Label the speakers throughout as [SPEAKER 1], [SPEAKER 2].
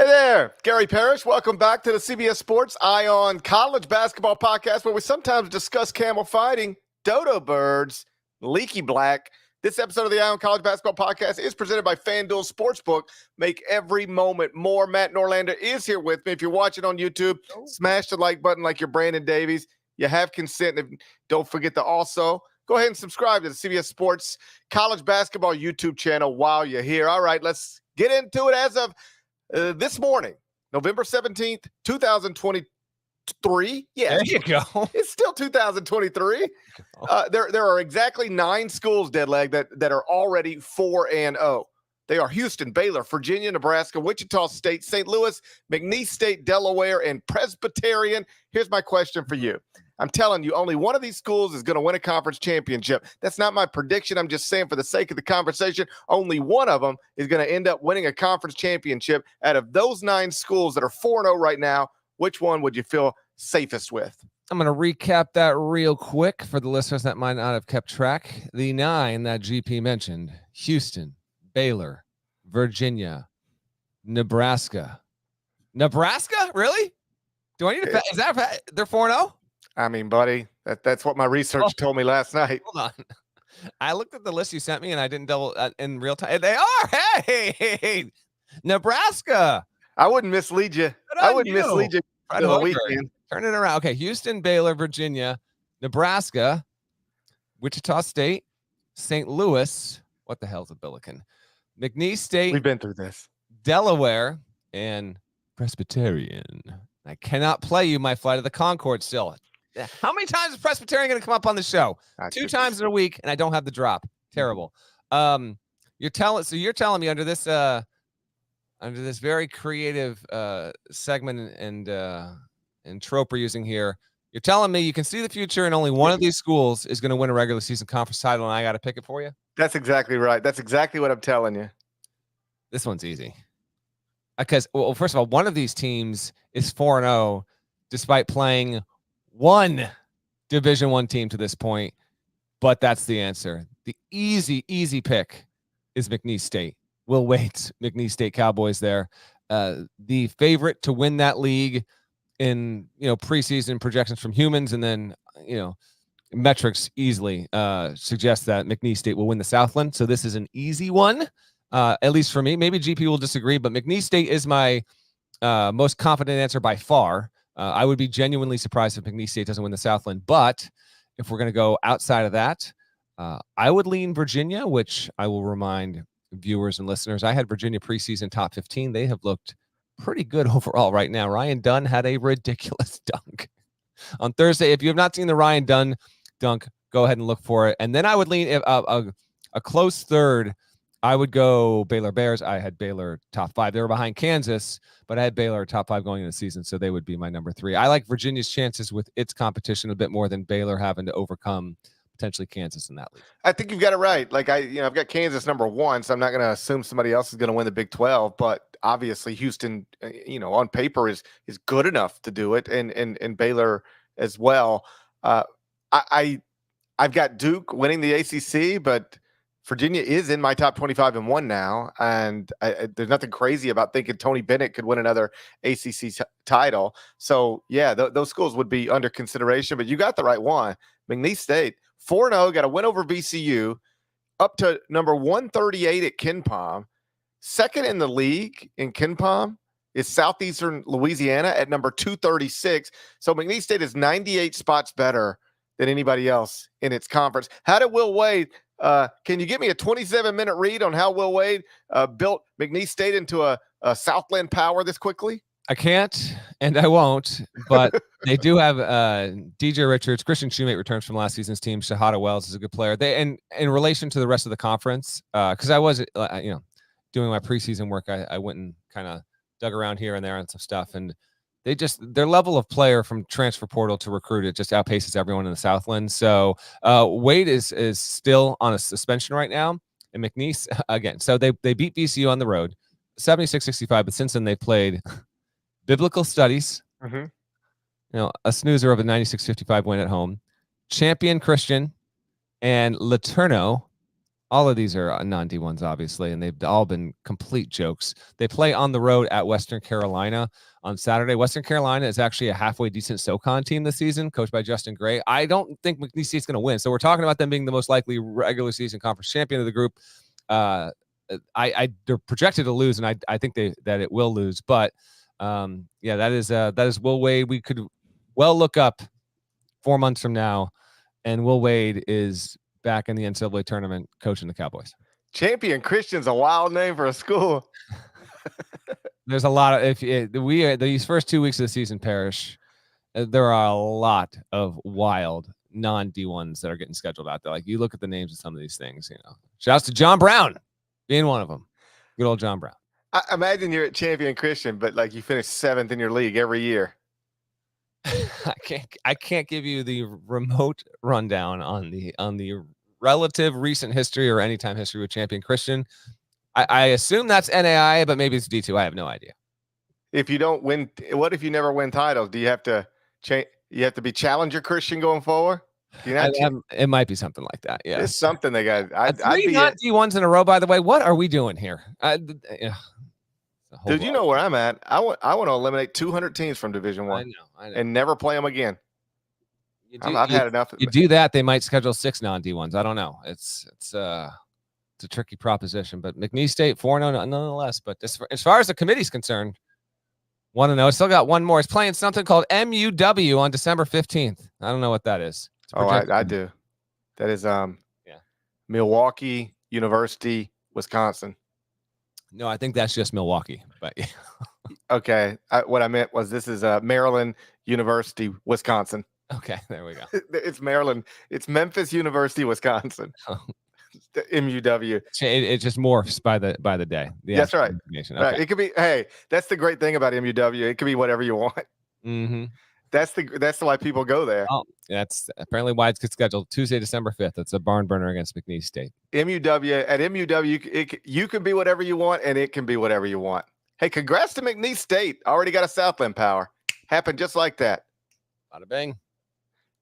[SPEAKER 1] Hey there, Gary Parrish. Welcome back to the CBS Sports Eye on College Basketball Podcast, where we sometimes discuss camel fighting, dodo birds, leaky black. This episode of the Eye on College Basketball Podcast is presented by FanDuel Sportsbook. Make every moment more. Matt Norlander is here with me. If you're watching on YouTube, smash the like button like you're Brandon Davies. You have consent. And don't forget to also go ahead and subscribe to the CBS Sports College Basketball YouTube channel while you're here. All right, let's get into it. As of this morning, November 17th, 2023. Yeah,
[SPEAKER 2] there you go.
[SPEAKER 1] It's still 2023. There are exactly 9 schools, Deadleg, that are already 4-0. They are Houston, Baylor, Virginia, Nebraska, Wichita State, St. Louis, McNeese State, Delaware, and Presbyterian. Here's my question for you. I'm telling you, only one of these schools is going to win a conference championship. That's not my prediction. I'm just saying for the sake of the conversation, only one of them is going to end up winning a conference championship. Out of those 9 schools that are 4-0 right now, which one would you feel safest with?
[SPEAKER 2] I'm going to recap that real quick for the listeners that might not have kept track. The 9 that GP mentioned: Houston, Baylor, Virginia, Nebraska. Nebraska? Really? Do I need to? Is that they're 4-0?
[SPEAKER 1] I mean, buddy, that's what my research told me last night.
[SPEAKER 2] Hold on. I looked at the list you sent me, and I didn't double in real time. They are. Hey, Nebraska.
[SPEAKER 1] I wouldn't mislead you. I wouldn't mislead you. The weekend.
[SPEAKER 2] Turn it around. Okay, Houston, Baylor, Virginia, Nebraska, Wichita State, St. Louis. What the hell's a Billiken? McNeese State.
[SPEAKER 1] We've been through this.
[SPEAKER 2] Delaware and Presbyterian. I cannot play you my Flight of the Conchord still. How many times is Presbyterian going to come up on the show? 2 times in a week, and I don't have the drop. Terrible. You're telling me under this very creative segment and trope we're using here, you're telling me you can see the future and only one of these schools is going to win a regular season conference title, and I got to pick it for you?
[SPEAKER 1] That's exactly right. That's exactly what I'm telling you.
[SPEAKER 2] This one's easy. Because, well, first of all, one of these teams is 4-0 despite playing one Division I team to this point, but that's the answer. The easy pick is McNeese State. Will Wade's McNeese State Cowboys there. The favorite to win that league in, preseason projections from humans, and then, metrics easily suggest that McNeese State will win the Southland. So this is an easy one, at least for me. Maybe GP will disagree, but McNeese State is my most confident answer by far. I would be genuinely surprised if McNeese State doesn't win the Southland. But if we're going to go outside of that, I would lean Virginia, which I will remind viewers and listeners, I had Virginia preseason top 15. They have looked pretty good overall right now. Ryan Dunn had a ridiculous dunk on Thursday. If you have not seen the Ryan Dunn dunk, go ahead and look for it. And then I would lean a close third. I would go Baylor Bears. I had Baylor top 5. They were behind Kansas, but I had Baylor top 5 going into the season, so they would be my number 3. I like Virginia's chances with its competition a bit more than Baylor having to overcome potentially Kansas in that league.
[SPEAKER 1] I think you've got it right. Like I've got Kansas number 1, so I'm not going to assume somebody else is going to win the Big 12. But obviously, Houston, on paper is good enough to do it, and Baylor as well. I've got Duke winning the ACC, but Virginia is in my top 25 and 1 now, and there's nothing crazy about thinking Tony Bennett could win another ACC title. So, yeah, those schools would be under consideration, but you got the right one. McNeese State, 4-0, got a win over VCU, up to number 138 at KenPom. Second in the league in KenPom is Southeastern Louisiana at number 236. So McNeese State is 98 spots better than anybody else in its conference. How did Will Wade can you give me a 27-minute read on how Will Wade built McNeese State into a Southland power this quickly?
[SPEAKER 2] I can't, and I won't, but they do have DJ Richards. Christian Shoemate returns from last season's team. Shahada Wells is a good player. And in relation to the rest of the conference, because I was, doing my preseason work, I went and kind of dug around here and there on some stuff, and their level of player from transfer portal to recruit, it just outpaces everyone in the Southland. So Wade is still on a suspension right now, and McNeese again. So they beat VCU on the road, 76-65, but since then they've played Biblical Studies, a snoozer of a 96-55 win at home, Champion Christian, and Laterno, All of these are non-D1s, obviously, and they've all been complete jokes. They play on the road at Western Carolina on Saturday. Western Carolina is actually a halfway decent SoCon team this season, coached by Justin Gray. I don't think McNeese State's going to win. So we're talking about them being the most likely regular season conference champion of the group. They're projected to lose, and I think that it will lose. But yeah, that is Will Wade. We could well look up 4 months from now, and Will Wade is back in the NCAA tournament coaching the Cowboys.
[SPEAKER 1] Champion Christian's a wild name for a school.
[SPEAKER 2] There's a lot of these first 2 weeks of the season, Parrish. There are a lot of wild non-D1s that are getting scheduled out there. Like you look at the names of some of these things, Shouts to John Brown being one of them. Good old John Brown.
[SPEAKER 1] I imagine you're at Champion Christian, but like you finish 7th in your league every year.
[SPEAKER 2] I can't give you the remote rundown on the relative recent history or anytime history with Champion Christian. I assume that's NAI, but maybe it's D2. I have no idea.
[SPEAKER 1] If you don't win, what if you never win titles? Do you have to change? You have to be Challenger Christian going forward?
[SPEAKER 2] It might be something like that. Yeah,
[SPEAKER 1] it's something they got.
[SPEAKER 2] Three not D1s in a row. By the way, what are we doing here?
[SPEAKER 1] Dude, you know where I'm at. I want to eliminate 200 teams from Division I.
[SPEAKER 2] I know.
[SPEAKER 1] And never play them again. I've had enough.
[SPEAKER 2] You do that, they might schedule 6 non-D1s. I don't know. It's a tricky proposition, but McNeese State 4-0 nonetheless. But as far as the committee's concerned, 1-0. Still got one more. It's playing something called MUW on December 15th. I don't know what that is.
[SPEAKER 1] Oh, I do. That is Milwaukee University, Wisconsin.
[SPEAKER 2] No, I think that's just Milwaukee. But yeah.
[SPEAKER 1] Okay, what I meant was this is Maryland University, Wisconsin.
[SPEAKER 2] Okay, there we go.
[SPEAKER 1] It's Maryland. It's Memphis University, Wisconsin. MUW.
[SPEAKER 2] It just morphs by the day.
[SPEAKER 1] That's right.
[SPEAKER 2] Okay.
[SPEAKER 1] Right. It could be. Hey, that's the great thing about MUW. It could be whatever you want.
[SPEAKER 2] Mm-hmm.
[SPEAKER 1] That's why people go there.
[SPEAKER 2] Oh, that's apparently why it's scheduled Tuesday, December 5th. It's a barn burner against McNeese State.
[SPEAKER 1] MUW, you can be whatever you want, and it can be whatever you want. Hey, congrats to McNeese State. Already got a Southland power. Happened just like that.
[SPEAKER 2] Bada bang.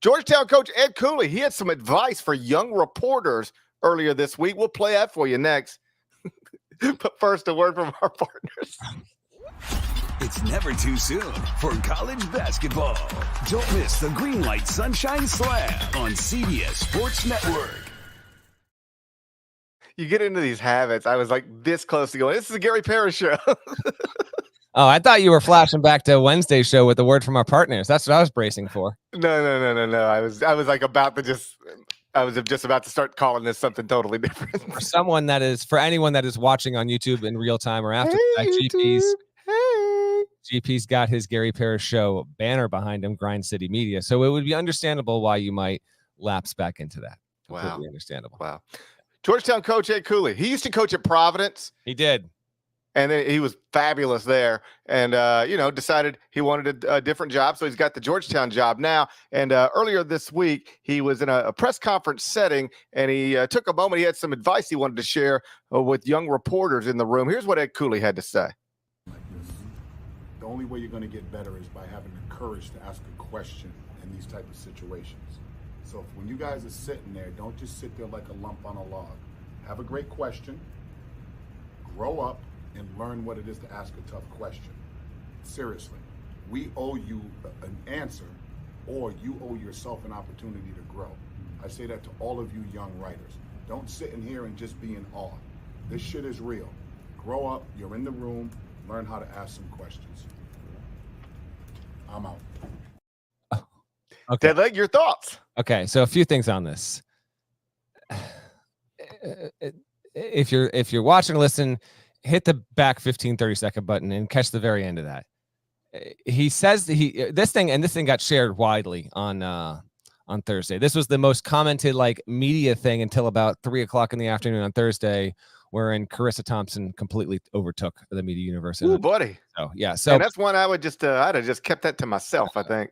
[SPEAKER 1] Georgetown coach Ed Cooley, he had some advice for young reporters earlier this week. We'll play that for you next. But first, a word from our partners.
[SPEAKER 3] It's never too soon for college basketball. Don't miss the Green Light Sunshine Slam on CBS Sports Network.
[SPEAKER 1] You get into these habits. I was like this close to going, this is a Gary Parrish show.
[SPEAKER 2] Oh, I thought you were flashing back to Wednesday's show with the word from our partners. That's what I was bracing for.
[SPEAKER 1] No. I was like about to I was just about to start calling this something totally different.
[SPEAKER 2] For anyone that is watching on YouTube in real time or after GP's got his Gary Parrish show banner behind him, Grind City Media. So it would be understandable why you might lapse back into that. Completely understandable.
[SPEAKER 1] Wow. Georgetown coach Ed Cooley. He used to coach at Providence.
[SPEAKER 2] He did.
[SPEAKER 1] And then he was fabulous there, and decided he wanted a different job, so he's got the Georgetown job now. And earlier this week, he was in a press conference setting, and he took a moment. He had some advice he wanted to share with young reporters in the room. Here's what Ed Cooley had to say.
[SPEAKER 4] Like this, the only way you're going to get better is by having the courage to ask a question in these type of situations. So when you guys are sitting there, don't just sit there like a lump on a log. Have a great question. Grow up. And learn what it is to ask a tough question. Seriously, we owe you an answer, or you owe yourself an opportunity to grow. I say that to all of you young writers. Don't sit in here and just be in awe. This shit is real. Grow up, you're in the room, learn how to ask some questions. I'm out.
[SPEAKER 1] Okay. Deadleg, your thoughts?
[SPEAKER 2] Okay, so a few things on this. If you're watching or listening, hit the back 15-30 second button and catch the very end of that. He says this thing got shared widely on Thursday. This was the most commented media thing until about 3:00 in the afternoon on Thursday, wherein Carissa Thompson completely overtook the media universe.
[SPEAKER 1] Ooh, buddy.
[SPEAKER 2] So yeah, so
[SPEAKER 1] and that's one I would I'd have just kept that to myself. I think.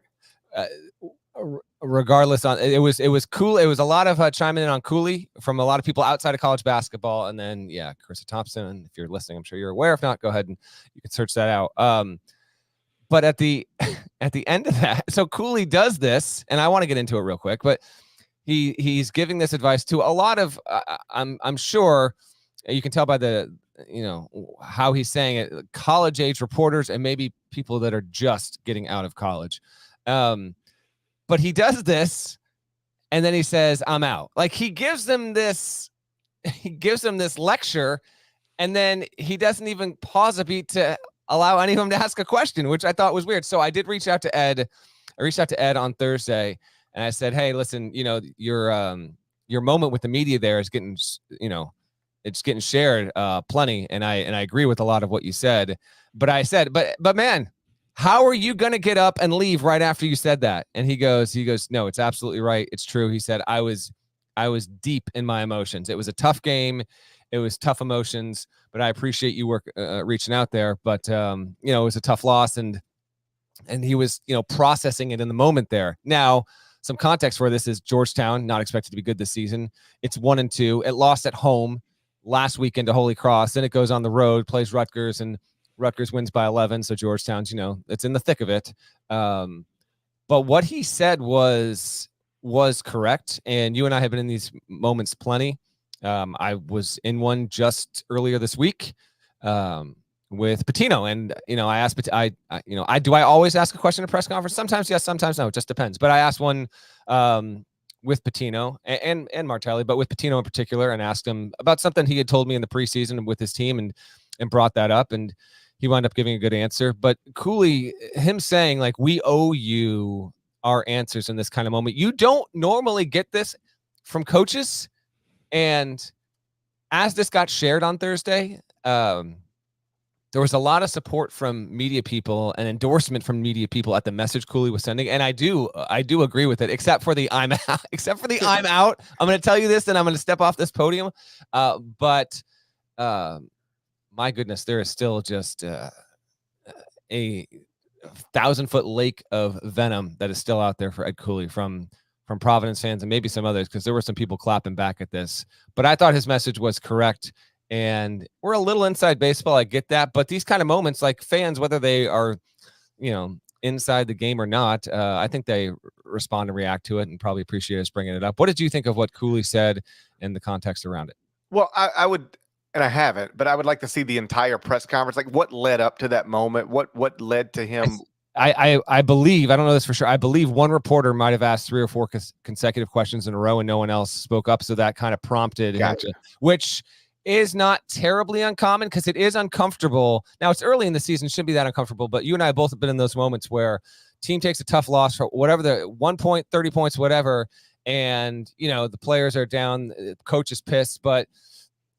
[SPEAKER 2] Regardless, it was cool. It was a lot of chiming in on Cooley from a lot of people outside of college basketball, and then Carissa Thompson. And if you're listening, I'm sure you're aware. If not, go ahead and you can search that out. But at the end of that, so Cooley does this, and I want to get into it real quick. But he's giving this advice to a lot of I'm sure you can tell by the how he's saying it, college age reporters and maybe people that are just getting out of college. But he does this and then he says, I'm out. Like he gives them this lecture, and then he doesn't even pause a beat to allow any of them to ask a question, which I thought was weird. So I did reach out to Ed. I reached out to Ed on Thursday and I said, hey, listen, your moment with the media there is getting, it's getting shared plenty. And I agree with a lot of what you said, but I said, but man, how are you going to get up and leave right after you said that? And he goes, no, it's absolutely right. It's true. He said, I was deep in my emotions. It was a tough game. It was tough emotions, but I appreciate you reaching out there. But, it was a tough loss, and he was, processing it in the moment there. Now, some context for this is Georgetown, not expected to be good this season. It's 1-2. It lost at home last weekend to Holy Cross. Then it goes on the road, plays Rutgers, and Rutgers wins by 11. So Georgetown's, it's in the thick of it. But what he said was correct. And you and I have been in these moments plenty. I was in one just earlier this week with Patino, and I asked, do I always ask a question at a press conference? Sometimes yes, sometimes no. It just depends. But I asked one with Patino and Martelli, but with Patino in particular, and asked him about something he had told me in the preseason with his team, and brought that up, and he wound up giving a good answer. But Cooley, him saying like, we owe you our answers in this kind of moment. You don't normally get this from coaches. And as this got shared on Thursday, there was a lot of support from media people and endorsement from media people at the message Cooley was sending. And I do agree with it, except for the I'm out. I'm going to tell you this, and I'm going to step off this podium. But my goodness, there is still just a 1,000-foot lake of venom that is still out there for Ed Cooley from Providence fans and maybe some others, because there were some people clapping back at this. But I thought his message was correct. And we're a little inside baseball. I get that. But these kind of moments, like fans, whether they are, inside the game or not, I think they respond and react to it, and probably appreciate us bringing it up. What did you think of what Cooley said and the context around it?
[SPEAKER 1] Well, I would, and I haven't, but I would like to see the entire press conference. Like what led up to that moment? What led to him?
[SPEAKER 2] I believe, I don't know this for sure, I believe one reporter might have asked 3 or 4 consecutive questions in a row and no one else spoke up. So that kind of prompted him to, which is not terribly uncommon because it is uncomfortable. Now it's early in the season, shouldn't be that uncomfortable, but you and I both have been in those moments where team takes a tough loss for whatever, the 1 point, 30 points, whatever. And, the players are down, the coach is pissed, but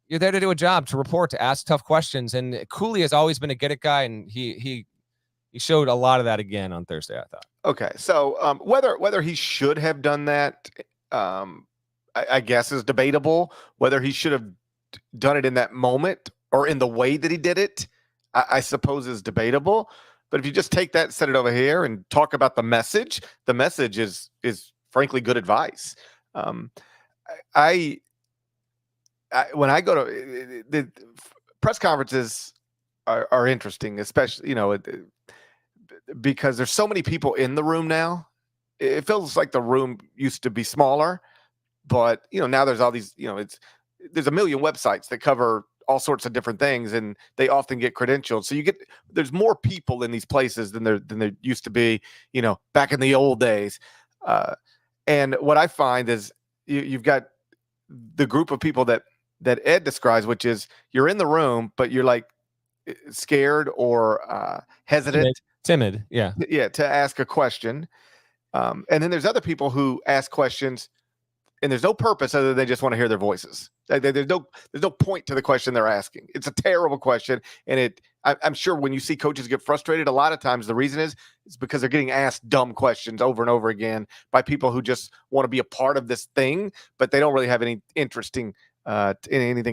[SPEAKER 2] you're there to do a job, to report, to ask tough questions. And Cooley has always been a get it guy. And he showed a lot of that again on Thursday, I thought.
[SPEAKER 1] Okay. So whether he should have done that, I guess is debatable. Whether he should have done it in that moment or in the way that he did it, I suppose is debatable. But if you just take that, set it over here and talk about the message is frankly good advice. When I go to the press conferences are interesting, especially, because there's so many people in the room now. It feels like the room used to be smaller, but now there's all these, there's a million websites that cover all sorts of different things, and they often get credentialed. So there's more people in these places than there used to be, back in the old days. And what I find is you've got the group of people that Ed describes, which is you're in the room, but you're like scared or hesitant.
[SPEAKER 2] Timid. Yeah.
[SPEAKER 1] To ask a question. And then there's other people who ask questions and there's no purpose other than they just want to hear their voices. There's no point to the question they're asking. It's a terrible question. And I'm sure when you see coaches get frustrated, a lot of times the reason is because they're getting asked dumb questions over and over again by people who just want to be a part of this thing, but they don't really have any anything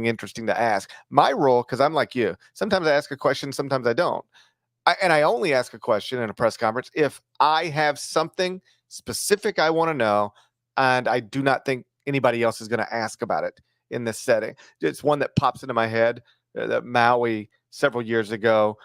[SPEAKER 1] interesting to ask. My role, because I'm like you, sometimes I ask a question, sometimes I don't. I only ask a question in a press conference if I have something specific I want to know, and I do not think anybody else is going to ask about it in this setting. It's one that pops into my head. That Maui several years ago,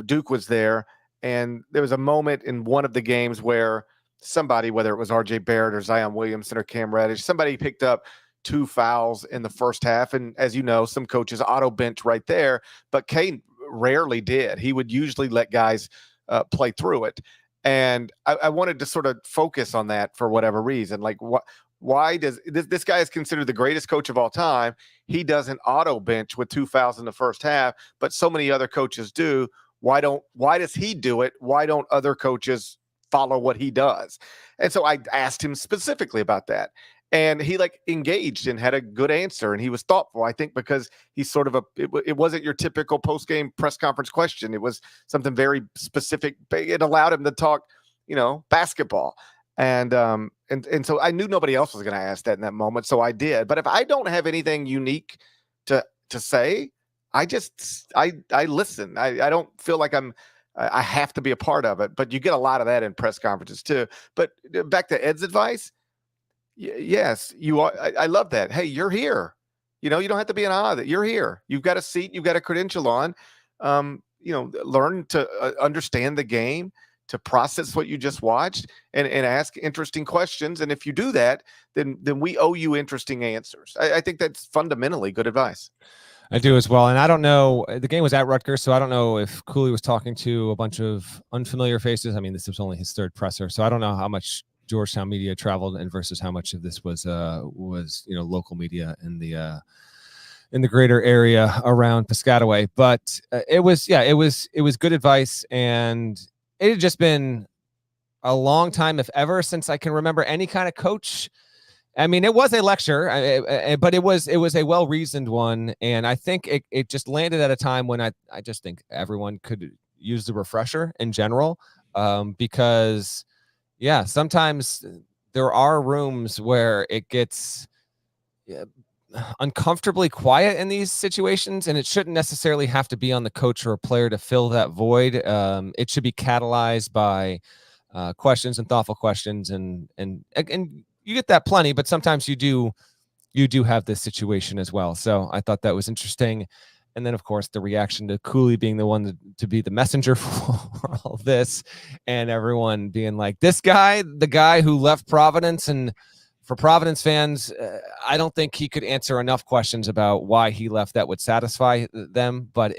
[SPEAKER 1] Duke was there, and there was a moment in one of the games where somebody, whether it was RJ Barrett or Zion Williamson or Cam Reddish, somebody picked up 2 fouls in the first half. And as you know, some coaches auto bench right there, but Kane rarely did. He would usually let guys play through it. And I wanted to sort of focus on that for whatever reason. Like, why does this guy is considered the greatest coach of all time? He doesn't auto bench with 2 fouls in the first half, but so many other coaches do. Why does he do it? Why don't other coaches follow what he does? And so I asked him specifically about that. And he engaged and had a good answer, and he was thoughtful, I think, because he's sort of it wasn't your typical post-game press conference question. It was something very specific. It allowed him to talk, basketball. And so I knew nobody else was going to ask that in that moment. So I did. But if I don't have anything unique to say, I listen. I don't feel like I have to be a part of it, but you get a lot of that in press conferences too. But back to Ed's advice. Yes, you are. I love that. Hey, you're here. You don't have to be an odd. You're here. You've got a seat. You've got a credential on. Learn to understand the game, to process what you just watched, and ask interesting questions. And if you do that, then we owe you interesting answers. I think that's fundamentally good advice.
[SPEAKER 2] I do as well. And I don't know, the game was at Rutgers, so I don't know if Cooley was talking to a bunch of unfamiliar faces. I mean, this was only his third presser, so I don't know how much Georgetown media traveled and versus how much of this was local media in the greater area around Piscataway. But it was good advice, and it had just been a long time, if ever, since I can remember any kind of coach. I mean, it was a lecture, but it was a well-reasoned one. And I think it just landed at a time when I just think everyone could use the refresher in general, because, yeah, sometimes there are rooms where it gets uncomfortably quiet in these situations, and it shouldn't necessarily have to be on the coach or a player to fill that void. It should be catalyzed by questions and thoughtful questions, and you get that plenty, but sometimes you do have this situation as well. So I thought that was interesting. And then, of course, the reaction to Cooley being the one to be the messenger for all this, and everyone being like, this guy, the guy who left Providence. And for Providence fans, I don't think he could answer enough questions about why he left that would satisfy them. But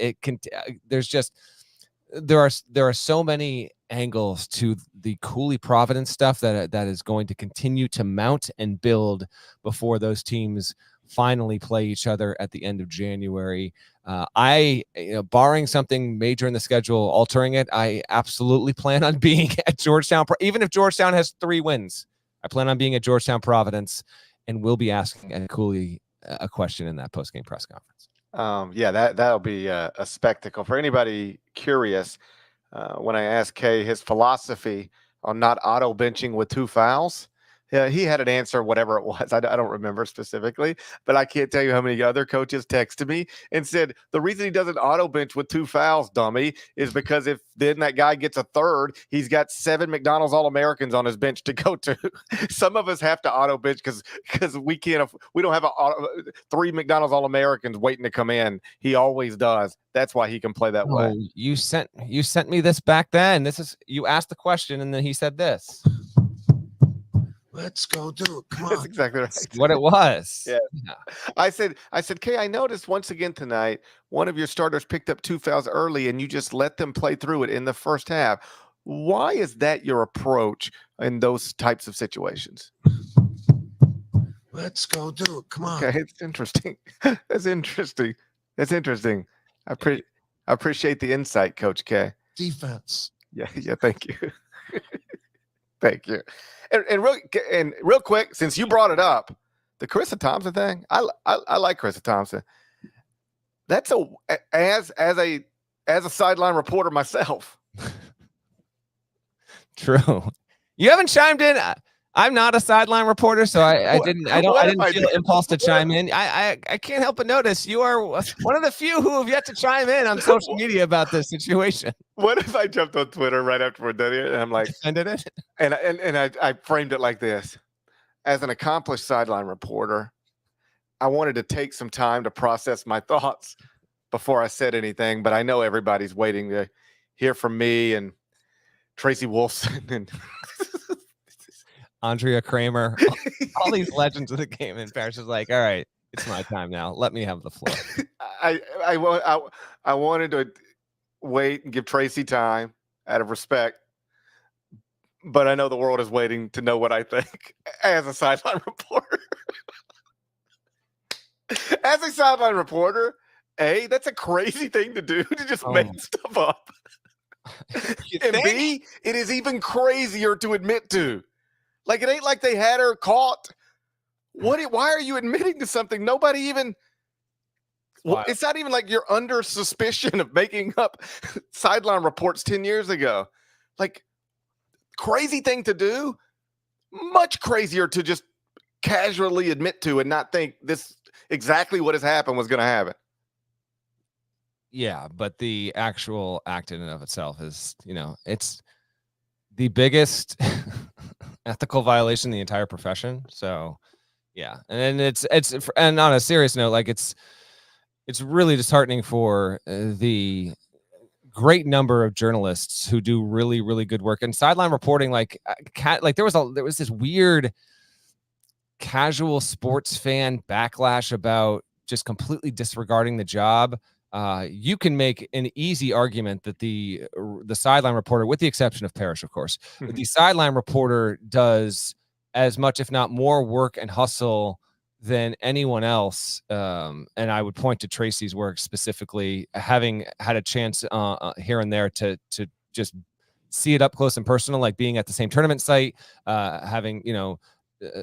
[SPEAKER 2] there are so many angles to the Cooley Providence stuff that is going to continue to mount and build before those teams finally play each other at the end of January. Barring something major in the schedule altering it, I absolutely plan on being at Georgetown. Even if Georgetown has 3 wins, I plan on being at Georgetown Providence, and we'll be asking Ed Cooley a question in that post-game press conference.
[SPEAKER 1] That'll be a spectacle for anybody curious. When I asked Kay his philosophy on not auto benching with 2 fouls, he had an answer, whatever it was. I don't remember specifically, but I can't tell you how many other coaches texted me and said, the reason he doesn't auto bench with 2 fouls, dummy, is because if then that guy gets a third, he's got 7 McDonald's All-Americans on his bench to go to. Some of us have to auto bench because we don't have 3 McDonald's All-Americans waiting to come in. He always does. That's why he can play that way.
[SPEAKER 2] You sent me this back then. You asked the question, and then he said this.
[SPEAKER 5] Let's go do it. Come on.
[SPEAKER 1] That's exactly right.
[SPEAKER 2] That's what it was.
[SPEAKER 1] Yeah. I said, Kay, I noticed once again tonight, one of your starters picked up 2 fouls early, and you just let them play through it in the first half. Why is that your approach in those types of situations?
[SPEAKER 5] Let's go do it. Come on.
[SPEAKER 1] Okay, it's interesting. That's interesting. I appreciate the insight, Coach K.
[SPEAKER 5] Defense.
[SPEAKER 1] Yeah. Thank you. Thank you. And real quick, since you brought it up, the Carissa Thompson thing, I like Carissa Thompson. That's as a sideline reporter myself.
[SPEAKER 2] True. You haven't chimed in. I'm not a sideline reporter, so I didn't feel impulse to chime in. I can't help but notice you are one of the few who have yet to chime in on social media about this situation.
[SPEAKER 1] What if I jumped on Twitter right after we're done here and I'm like,
[SPEAKER 2] defended it?
[SPEAKER 1] And I framed it like this: as an accomplished sideline reporter, I wanted to take some time to process my thoughts before I said anything, but I know everybody's waiting to hear from me and Tracy Wolfson and
[SPEAKER 2] Andrea Kramer, all these legends of the game. And Parrish is like, all right, it's my time now. Let me have the floor.
[SPEAKER 1] I wanted to wait and give Tracy time out of respect, but I know the world is waiting to know what I think as a sideline reporter. As a sideline reporter, that's a crazy thing to do, to just make stuff up. And B, it is even crazier to admit to. Like, it ain't like they had her caught. Why are you admitting to something nobody even... Well, it's not even like you're under suspicion of making up sideline reports 10 years ago. Like, crazy thing to do, much crazier to just casually admit to and not think this exactly what has happened was going to happen.
[SPEAKER 2] Yeah, but the actual act in and of itself is, it's the biggest ethical violation in the entire profession. So, yeah. And it's and on a serious note, like it's really disheartening for the great number of journalists who do really, really good work and sideline reporting. Like there was this weird casual sports fan backlash about just completely disregarding the job. You can make an easy argument that the sideline reporter, with the exception of Parrish, of course, the sideline reporter does as much, if not more, work and hustle than anyone else. And I would point to Tracy's work specifically, having had a chance here and there to just see it up close and personal, like being at the same tournament site, having,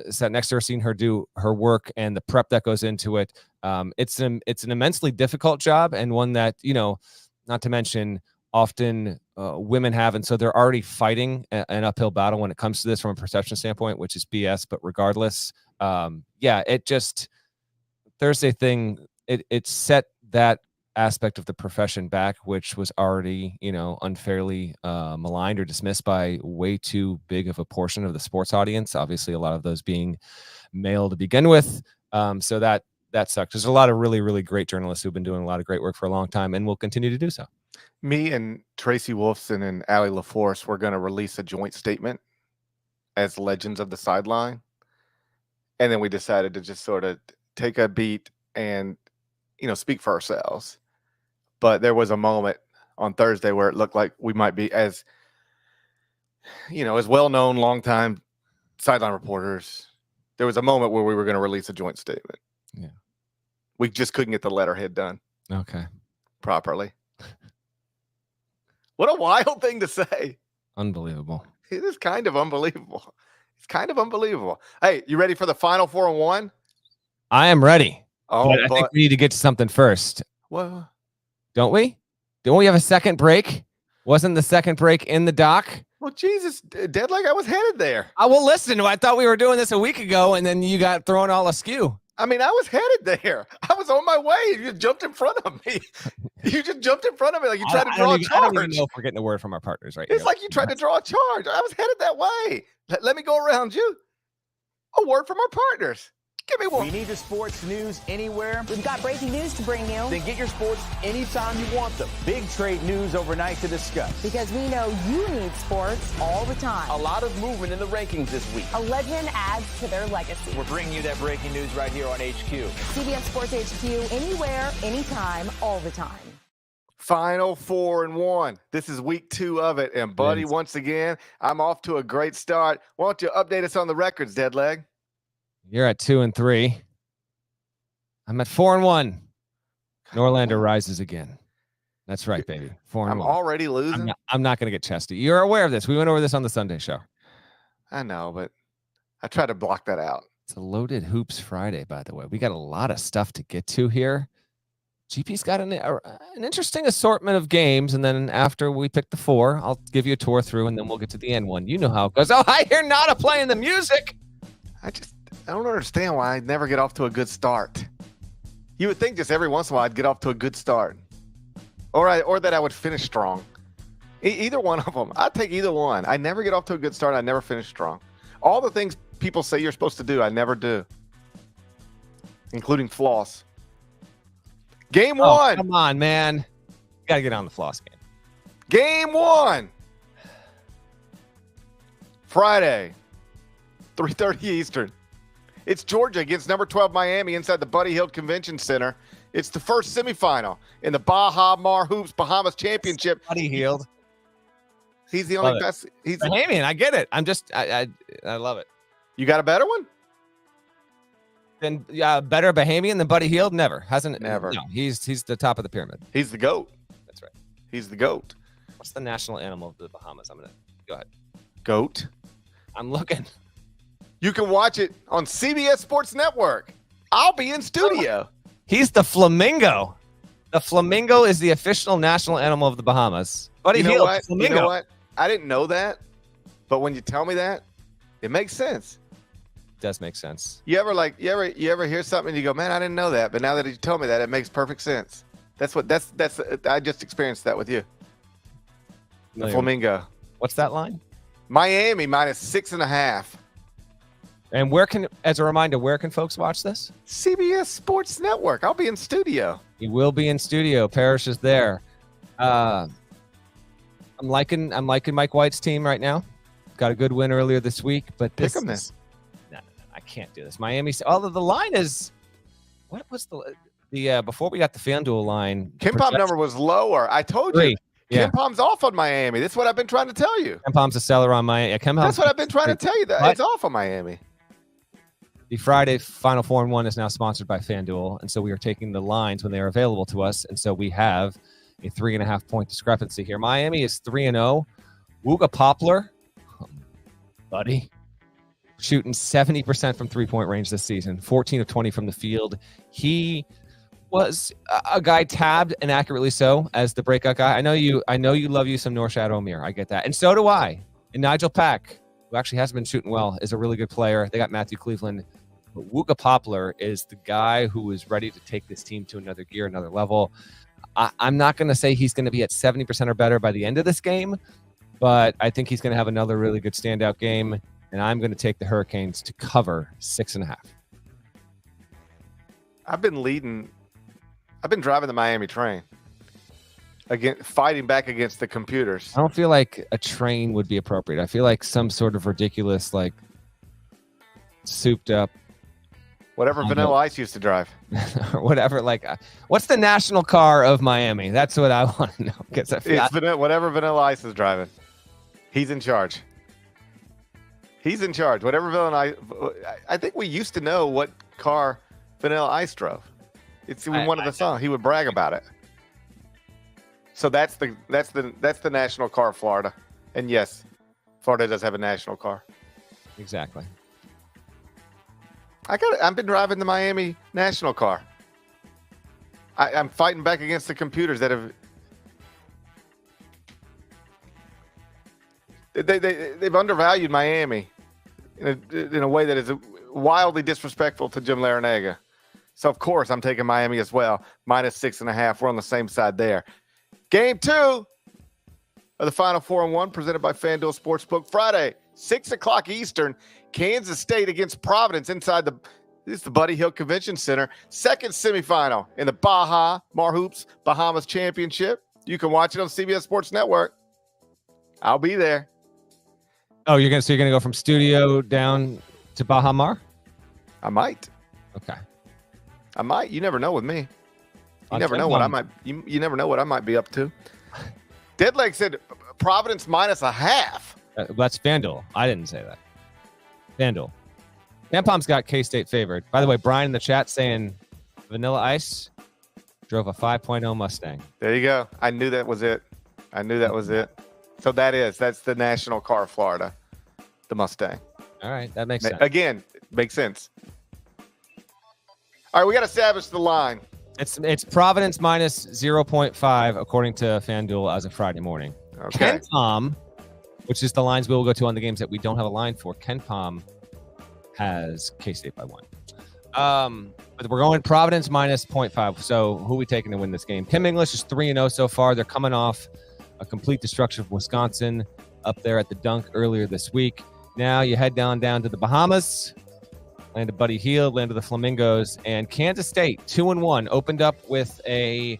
[SPEAKER 2] sat next to her, seeing her do her work and the prep that goes into it. It's an immensely difficult job, and one that, not to mention often women have. And so they're already fighting an uphill battle when it comes to this from a perception standpoint, which is BS. But regardless, it just, Thursday thing, it set that aspect of the profession back, which was already, unfairly maligned or dismissed by way too big of a portion of the sports audience. Obviously, a lot of those being male to begin with. So that sucks. There's a lot of really, really great journalists who've been doing a lot of great work for a long time and will continue to do so.
[SPEAKER 1] Me and Tracy Wolfson and Allie LaForce were going to release a joint statement as legends of the sideline. And then we decided to just sort of take a beat and, speak for ourselves. But there was a moment on Thursday where it looked like we might be as well-known, long-time sideline reporters. There was a moment where we were going to release a joint statement.
[SPEAKER 2] Yeah.
[SPEAKER 1] We just couldn't get the letterhead done.
[SPEAKER 2] Okay.
[SPEAKER 1] Properly. What a wild thing to say.
[SPEAKER 2] Unbelievable.
[SPEAKER 1] It is kind of unbelievable. It's kind of unbelievable. Hey, you ready for the final 4-1?
[SPEAKER 2] I am ready.
[SPEAKER 1] Oh,
[SPEAKER 2] but I think we need to get to something first.
[SPEAKER 1] Well,
[SPEAKER 2] don't we? Don't we have a second break? Wasn't the second break in the dock?
[SPEAKER 1] Well, Jesus, Deadleg, I was headed there.
[SPEAKER 2] Well, listen, I thought we were doing this a week ago, and then you got thrown all askew.
[SPEAKER 1] I mean, I was headed there. I was on my way. You just jumped in front of me. You just jumped in front of me like you tried to draw a charge.
[SPEAKER 2] I don't even know if we're getting a word from our partners right now.
[SPEAKER 1] It's like you tried to draw a charge. I was headed that way. Let me go around you. A word from our partners. Give me one.
[SPEAKER 6] We need your sports news anywhere.
[SPEAKER 7] We've got breaking news to bring you.
[SPEAKER 6] Then get your sports anytime you want them. Big trade news overnight to discuss.
[SPEAKER 7] Because we know you need sports all the time.
[SPEAKER 6] A lot of movement in the rankings this week.
[SPEAKER 7] A legend adds to their legacy.
[SPEAKER 6] We're bringing you that breaking news right here on HQ.
[SPEAKER 7] CBS Sports HQ, anywhere, anytime, all the time.
[SPEAKER 1] Final 4-1. This is week 2 of it. And, buddy, once again, I'm off to a great start. Why don't you update us on the records, Deadleg?
[SPEAKER 2] You're at 2-3. I'm at 4-1. Norlander rises again. That's right, baby. 4-1.
[SPEAKER 1] I'm already losing.
[SPEAKER 2] I'm not going to get chesty. You're aware of this. We went over this on the Sunday show.
[SPEAKER 1] I know, but I try to block that out.
[SPEAKER 2] It's a loaded Hoops Friday, by the way. We got a lot of stuff to get to here. GP's got an interesting assortment of games, and then after we pick the 4, I'll give you a tour through, and then we'll get to the end one. You know how it goes. Oh, I hear Nada playing the music.
[SPEAKER 1] I don't understand why I never get off to a good start. You would think just every once in a while I'd get off to a good start. Or that I would finish strong. Either one of them. I'd take either one. I never get off to a good start. I never finish strong. All the things people say you're supposed to do, I never do. Including floss. Game 1.
[SPEAKER 2] Come on, man. You got to get on the floss game.
[SPEAKER 1] Game 1. Friday. 3:30 Eastern. It's Georgia against number 12 Miami inside the Buddy Hield Convention Center. It's the first semifinal in the Baja Mar Hoops Bahamas Championship.
[SPEAKER 2] Buddy Hield.
[SPEAKER 1] He's the only best. He's
[SPEAKER 2] Bahamian. I get it. I love it.
[SPEAKER 1] You got a better one?
[SPEAKER 2] Then better Bahamian than Buddy Hield? Never.
[SPEAKER 1] Never.
[SPEAKER 2] No, he's the top of the pyramid.
[SPEAKER 1] He's the GOAT.
[SPEAKER 2] That's right.
[SPEAKER 1] He's the GOAT.
[SPEAKER 2] What's the national animal of the Bahamas? Go ahead.
[SPEAKER 1] GOAT.
[SPEAKER 2] I'm looking.
[SPEAKER 1] You can watch it on CBS Sports Network. I'll be in studio.
[SPEAKER 2] He's the flamingo. The flamingo is the official national animal of the Bahamas. Buddy Hield,
[SPEAKER 1] what?
[SPEAKER 2] flamingo.
[SPEAKER 1] You know what? I didn't know that, but when you tell me that, it makes sense.
[SPEAKER 2] It does make sense.
[SPEAKER 1] You ever hear something and you go, man, I didn't know that, but now that you told me that, it makes perfect sense. That's I just experienced that with you. The flamingo.
[SPEAKER 2] What's that line?
[SPEAKER 1] Miami -6.5.
[SPEAKER 2] And as a reminder, where can folks watch this?
[SPEAKER 1] CBS Sports Network. I'll be in studio.
[SPEAKER 2] He will be in studio. Parrish is there. I'm liking Mike White's team right now. Got a good win earlier this week, but
[SPEAKER 1] Pick him
[SPEAKER 2] no, I can't do this. Miami. Although the line is, what was the before we got the FanDuel line?
[SPEAKER 1] KenPom number was lower. I told you.
[SPEAKER 2] Yeah.
[SPEAKER 1] KenPom's off on Miami. That's what I've been trying to tell you.
[SPEAKER 2] KenPom's a seller on Miami.
[SPEAKER 1] That's what I've been trying to tell you. That it's off on Miami.
[SPEAKER 2] The Friday Final Four and 1 is now sponsored by FanDuel, and so we are taking the lines when they are available to us, and so we have a 3.5 point discrepancy here. Miami is 3-0. Wooga Poplar, buddy, shooting 70% from 3-point range this season, 14 of 20 from the field. He was a guy tabbed, and accurately so, as the breakout guy. I know you love you some Norshad Omir. I get that, and so do I. And Nigel Pack, who actually has been shooting well, is a really good player. They got Matthew Cleveland. But Wooga Poplar is the guy who is ready to take this team to another gear, another level. I'm not going to say he's going to be at 70% or better by the end of this game, but I think he's going to have another really good standout game, and I'm going to take the Hurricanes to cover 6.5.
[SPEAKER 1] I've been driving the Miami train. Again, fighting back against the computers.
[SPEAKER 2] I don't feel like a train would be appropriate. I feel like some sort of ridiculous, like, souped up.
[SPEAKER 1] Whatever Vanilla Ice used to drive.
[SPEAKER 2] Or whatever. Like, what's the national car of Miami? That's what I want to know.
[SPEAKER 1] Whatever Vanilla Ice is driving. He's in charge. He's in charge. Whatever Vanilla Ice. I think we used to know what car Vanilla Ice drove. It's in one of the songs. He would brag about it. So that's the national car of Florida. And yes, Florida does have a national car.
[SPEAKER 2] Exactly.
[SPEAKER 1] I've been driving the Miami national car. I'm fighting back against the computers that have they've undervalued Miami in a way that is wildly disrespectful to Jim Larinaga. So of course I'm taking Miami as well. -6.5. We're on the same side there. Game 2 of the Final Four and 1 presented by FanDuel Sportsbook. Friday, 6 o'clock Eastern. Kansas State against Providence inside the Buddy Hield Convention Center. Second semifinal in the Baja Mar Hoops Bahamas Championship. You can watch it on CBS Sports Network. I'll be there.
[SPEAKER 2] Oh, you're gonna go from studio down to Baja Mar?
[SPEAKER 1] I might.
[SPEAKER 2] Okay.
[SPEAKER 1] I might. You never know with me. You never know what I might. You never know what I might be up to. Deadleg said Providence -0.5.
[SPEAKER 2] That's FanDuel. I didn't say that. FanDuel. KenPom's got K-State favored. By the way, Brian in the chat saying Vanilla Ice drove a 5.0 Mustang.
[SPEAKER 1] There you go. I knew that was it. So that's the national car of Florida, the Mustang.
[SPEAKER 2] All right, that makes sense.
[SPEAKER 1] Again, makes sense. All right, we got to establish the line.
[SPEAKER 2] It's Providence -0.5 according to FanDuel as of Friday morning.
[SPEAKER 1] Okay.
[SPEAKER 2] KenPom, which is the lines we will go to on the games that we don't have a line for. KenPom has K-State by 1. But we're going Providence -0.5. So who are we taking to win this game? Kim English is 3-0 so far. They're coming off a complete destruction of Wisconsin up there at the dunk earlier this week. Now you head down to the Bahamas. Land of Buddy Hield, land of the Flamingos, and Kansas State 2-1 opened up with a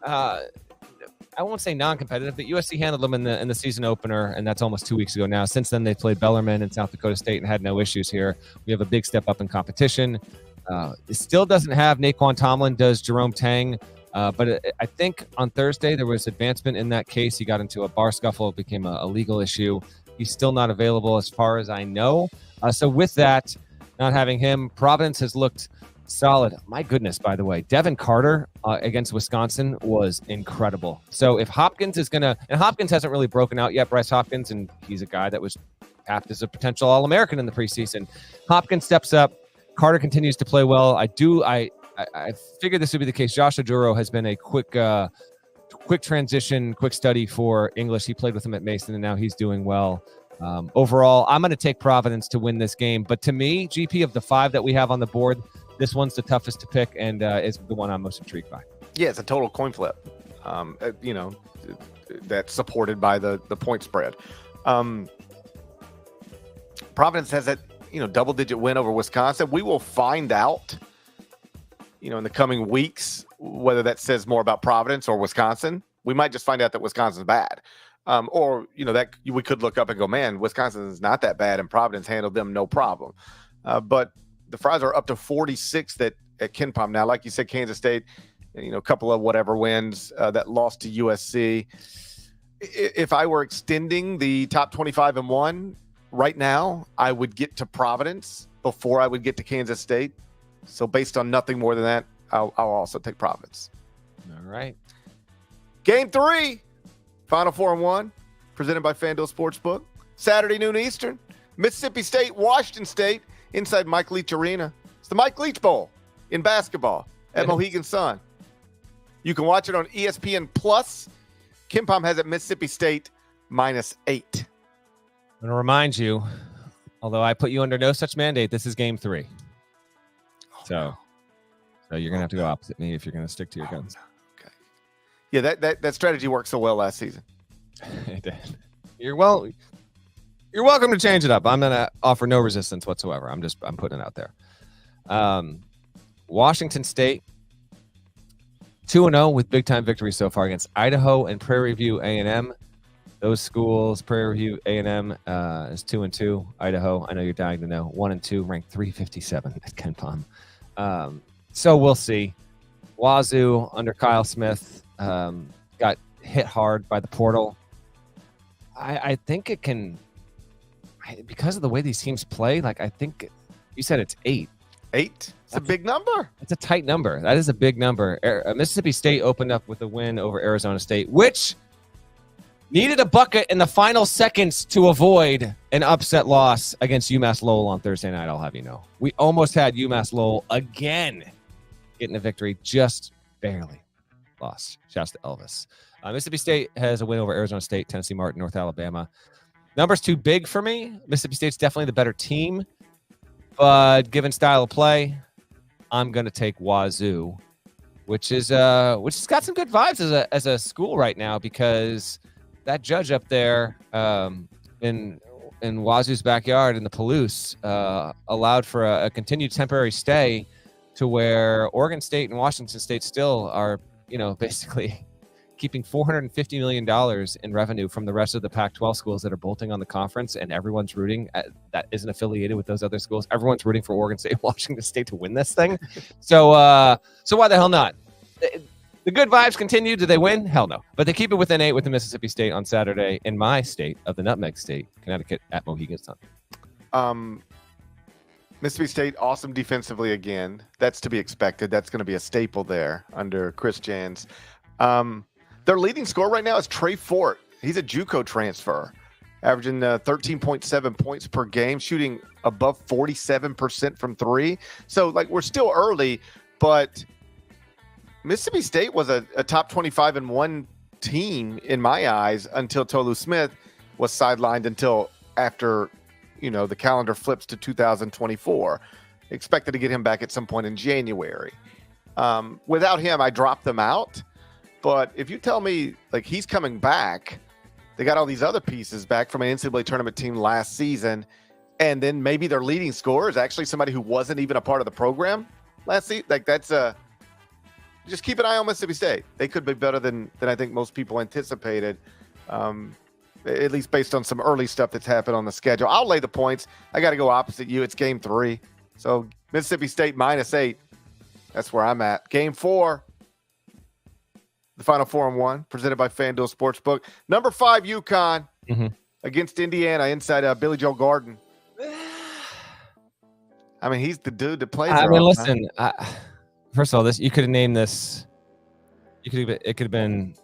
[SPEAKER 2] I I won't say non-competitive, but USC handled them in the season opener, and that's almost 2 weeks ago now. Since then, they played Bellarmine and South Dakota State and had no issues here. We have a big step up in competition. It still doesn't have Naquan Tomlin, does Jerome Tang. But I think on Thursday there was advancement in that case. He got into a bar scuffle. It became a legal issue. He's still not available as far as I know. So with that, not having him, Providence has looked solid. My goodness, by the way, Devin Carter against Wisconsin was incredible. So if Hopkins is going to, and Hopkins hasn't really broken out yet, Bryce Hopkins, and he's a guy that was tapped as a potential All-American in the preseason. Hopkins steps up. Carter continues to play well. I figured this would be the case. Josh Aduro has been a quick transition, quick study for English. He played with him at Mason, and now he's doing well. Overall, I'm going to take Providence to win this game. But to me, GP, of the 5 that we have on the board, this one's the toughest to pick and is the one I'm most intrigued by.
[SPEAKER 1] Yeah, it's a total coin flip. That's supported by the point spread. Providence has that double-digit win over Wisconsin. We will find out, in the coming weeks, whether that says more about Providence or Wisconsin. We might just find out that Wisconsin's bad. Or that we could look up and go, man, Wisconsin is not that bad, and Providence handled them no problem. But the Friars are up to 46 at KenPom now. Like you said, Kansas State, a couple of whatever wins that lost to USC. If I were extending the top 25-1 right now, I would get to Providence before I would get to Kansas State. So based on nothing more than that, I'll also take Providence.
[SPEAKER 2] All right.
[SPEAKER 1] Game 3, Final 4-1, presented by FanDuel Sportsbook. Saturday, noon Eastern. Mississippi State, Washington State, inside Mike Leach Arena. It's the Mike Leach Bowl in basketball at Mohegan Sun. You can watch it on ESPN Plus. KenPom has it Mississippi State -8.
[SPEAKER 2] I'm going to remind you, although I put you under no such mandate, this is game 3. So you're going to have to go opposite me if you're going to stick to your guns.
[SPEAKER 1] Okay. Yeah, that strategy worked so well last season.
[SPEAKER 2] It did. You're welcome to change it up. I'm going to offer no resistance whatsoever. I'm putting it out there. Washington State 2-0 with big-time victories so far against Idaho and Prairie View A&M. Those schools, Prairie View A&M is 2-2. Idaho, I know you're dying to know, 1-2, ranked 357 at KenPom. So we'll see. Wazoo under Kyle Smith got hit hard by the portal. I think it can, because of the way these teams play. I think you said it's 8.
[SPEAKER 1] 8? It's a big number.
[SPEAKER 2] It's a tight number. That is a big number. Mississippi State opened up with a win over Arizona State, which needed a bucket in the final seconds to avoid an upset loss against UMass Lowell on Thursday night, I'll have you know. We almost had UMass Lowell again getting a victory, just barely lost. Shouts to Elvis. Mississippi State has a win over Arizona State, Tennessee Martin, North Alabama. Number's too big for me. Mississippi State's definitely the better team, but given style of play, I'm going to take Wazoo, which has got some good vibes as a school right now, because that judge up there in Wazoo's backyard in the Palouse allowed for a continued temporary stay, to where Oregon State and Washington State still are, basically keeping $450 million in revenue from the rest of the Pac-12 schools that are bolting on the conference, and everyone's rooting that isn't affiliated with those other schools. Everyone's rooting for Oregon State and Washington State to win this thing. So why the hell not? The good vibes continue. Do they win? Hell no. But they keep it within 8 with the Mississippi State on Saturday in my state of the Nutmeg State, Connecticut, at Mohegan Sun.
[SPEAKER 1] Mississippi State, awesome defensively again. That's to be expected. That's going to be a staple there under Chris Jans. Their leading scorer right now is Trey Fort. He's a JUCO transfer, averaging 13.7 points per game, shooting above 47% from 3. So, we're still early, but Mississippi State was a top 25-1 team in my eyes until Tolu Smith was sidelined until after, the calendar flips to 2024. Expected to get him back at some point in January. Without him, I dropped them out. But if you tell me he's coming back, they got all these other pieces back from an NCAA tournament team last season, and then maybe their leading scorer is actually somebody who wasn't even a part of the program last season. just keep an eye on Mississippi State. They could be better than I think most people anticipated, at least based on some early stuff that's happened on the schedule. I'll lay the points. I got to go opposite you. It's game 3. So Mississippi State -8. That's where I'm at. Game 4, the Final 4-1, presented by FanDuel Sportsbook. Number 5, UConn against Indiana inside Billy Joel Garden. I mean, he's the dude that plays.
[SPEAKER 2] I mean, listen. First of all, you could have named this. It could have been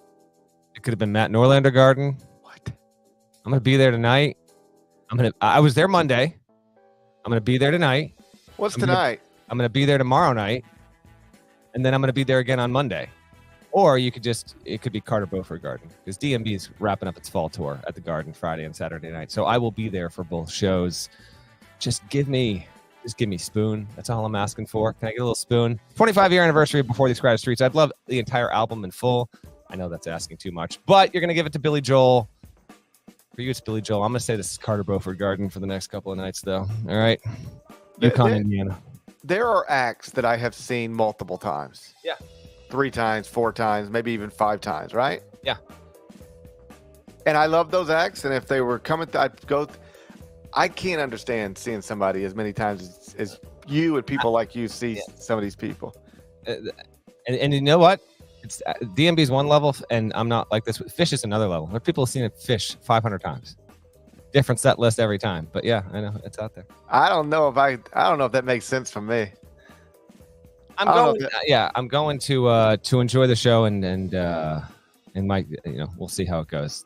[SPEAKER 2] Matt Norlander Garden.
[SPEAKER 1] What?
[SPEAKER 2] I'm gonna be there tonight. I was there Monday. I'm gonna be there tonight.
[SPEAKER 1] What's tonight?
[SPEAKER 2] I'm gonna be there tomorrow night, and then I'm gonna be there again on Monday. Or it could be Carter Beaufort Garden, because DMB is wrapping up its fall tour at the Garden Friday and Saturday night. So I will be there for both shows. Just give me Spoon. That's all I'm asking for. Can I get a little Spoon? 25-year anniversary of Before These Crowded Streets. I'd love the entire album in full. I know that's asking too much, but you're going to give it to Billy Joel. For you, it's Billy Joel. I'm going to say this is Carter Beaufort Garden for the next couple of nights, though. All right? UConn, Indiana.
[SPEAKER 1] There are acts that I have seen multiple times.
[SPEAKER 2] Yeah.
[SPEAKER 1] 3 times, 4 times, maybe even 5 times, right?
[SPEAKER 2] Yeah.
[SPEAKER 1] And I love those acts, and if they were coming, I'd go. I can't understand seeing somebody as many times as you and people like you see some of these people.
[SPEAKER 2] And you know what? It's DMB is one level, and I'm not like this. Fish is another level. There are people who've seen it Fish 500 times. Different set list every time. But yeah, I know it's out there.
[SPEAKER 1] I don't know if that makes sense for me.
[SPEAKER 2] I'm going to enjoy the show and might, we'll see how it goes.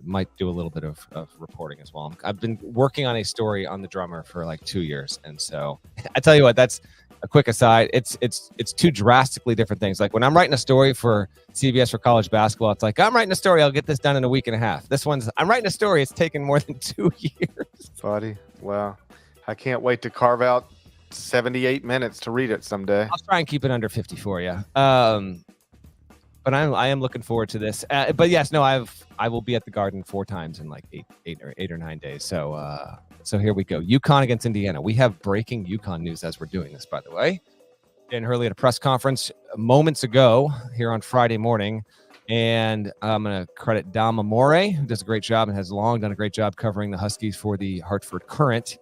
[SPEAKER 2] Might do a little bit of reporting as well. I've been working on a story on the drummer for like 2 years, and so I tell you what, that's a quick aside. It's 2 drastically different things. Like when I'm writing a story for CBS for college basketball, it's like I'm writing a story, I'll get this done in a week and a half. This one's I'm writing a story, it's taken more than 2 years.
[SPEAKER 1] Buddy, well, I can't wait to carve out 78 minutes to read it someday.
[SPEAKER 2] I'll try and keep it under 50 for you. But I am looking forward to this. But yes, no, I will be at the Garden 4 times in like 8 or 9 days. So here we go. UConn against Indiana. We have breaking UConn news as we're doing this, by the way. Dan Hurley at a press conference moments ago here on Friday morning. And I'm going to credit Dom Amore, who does a great job and has long done a great job covering the Huskies for the Hartford Courant.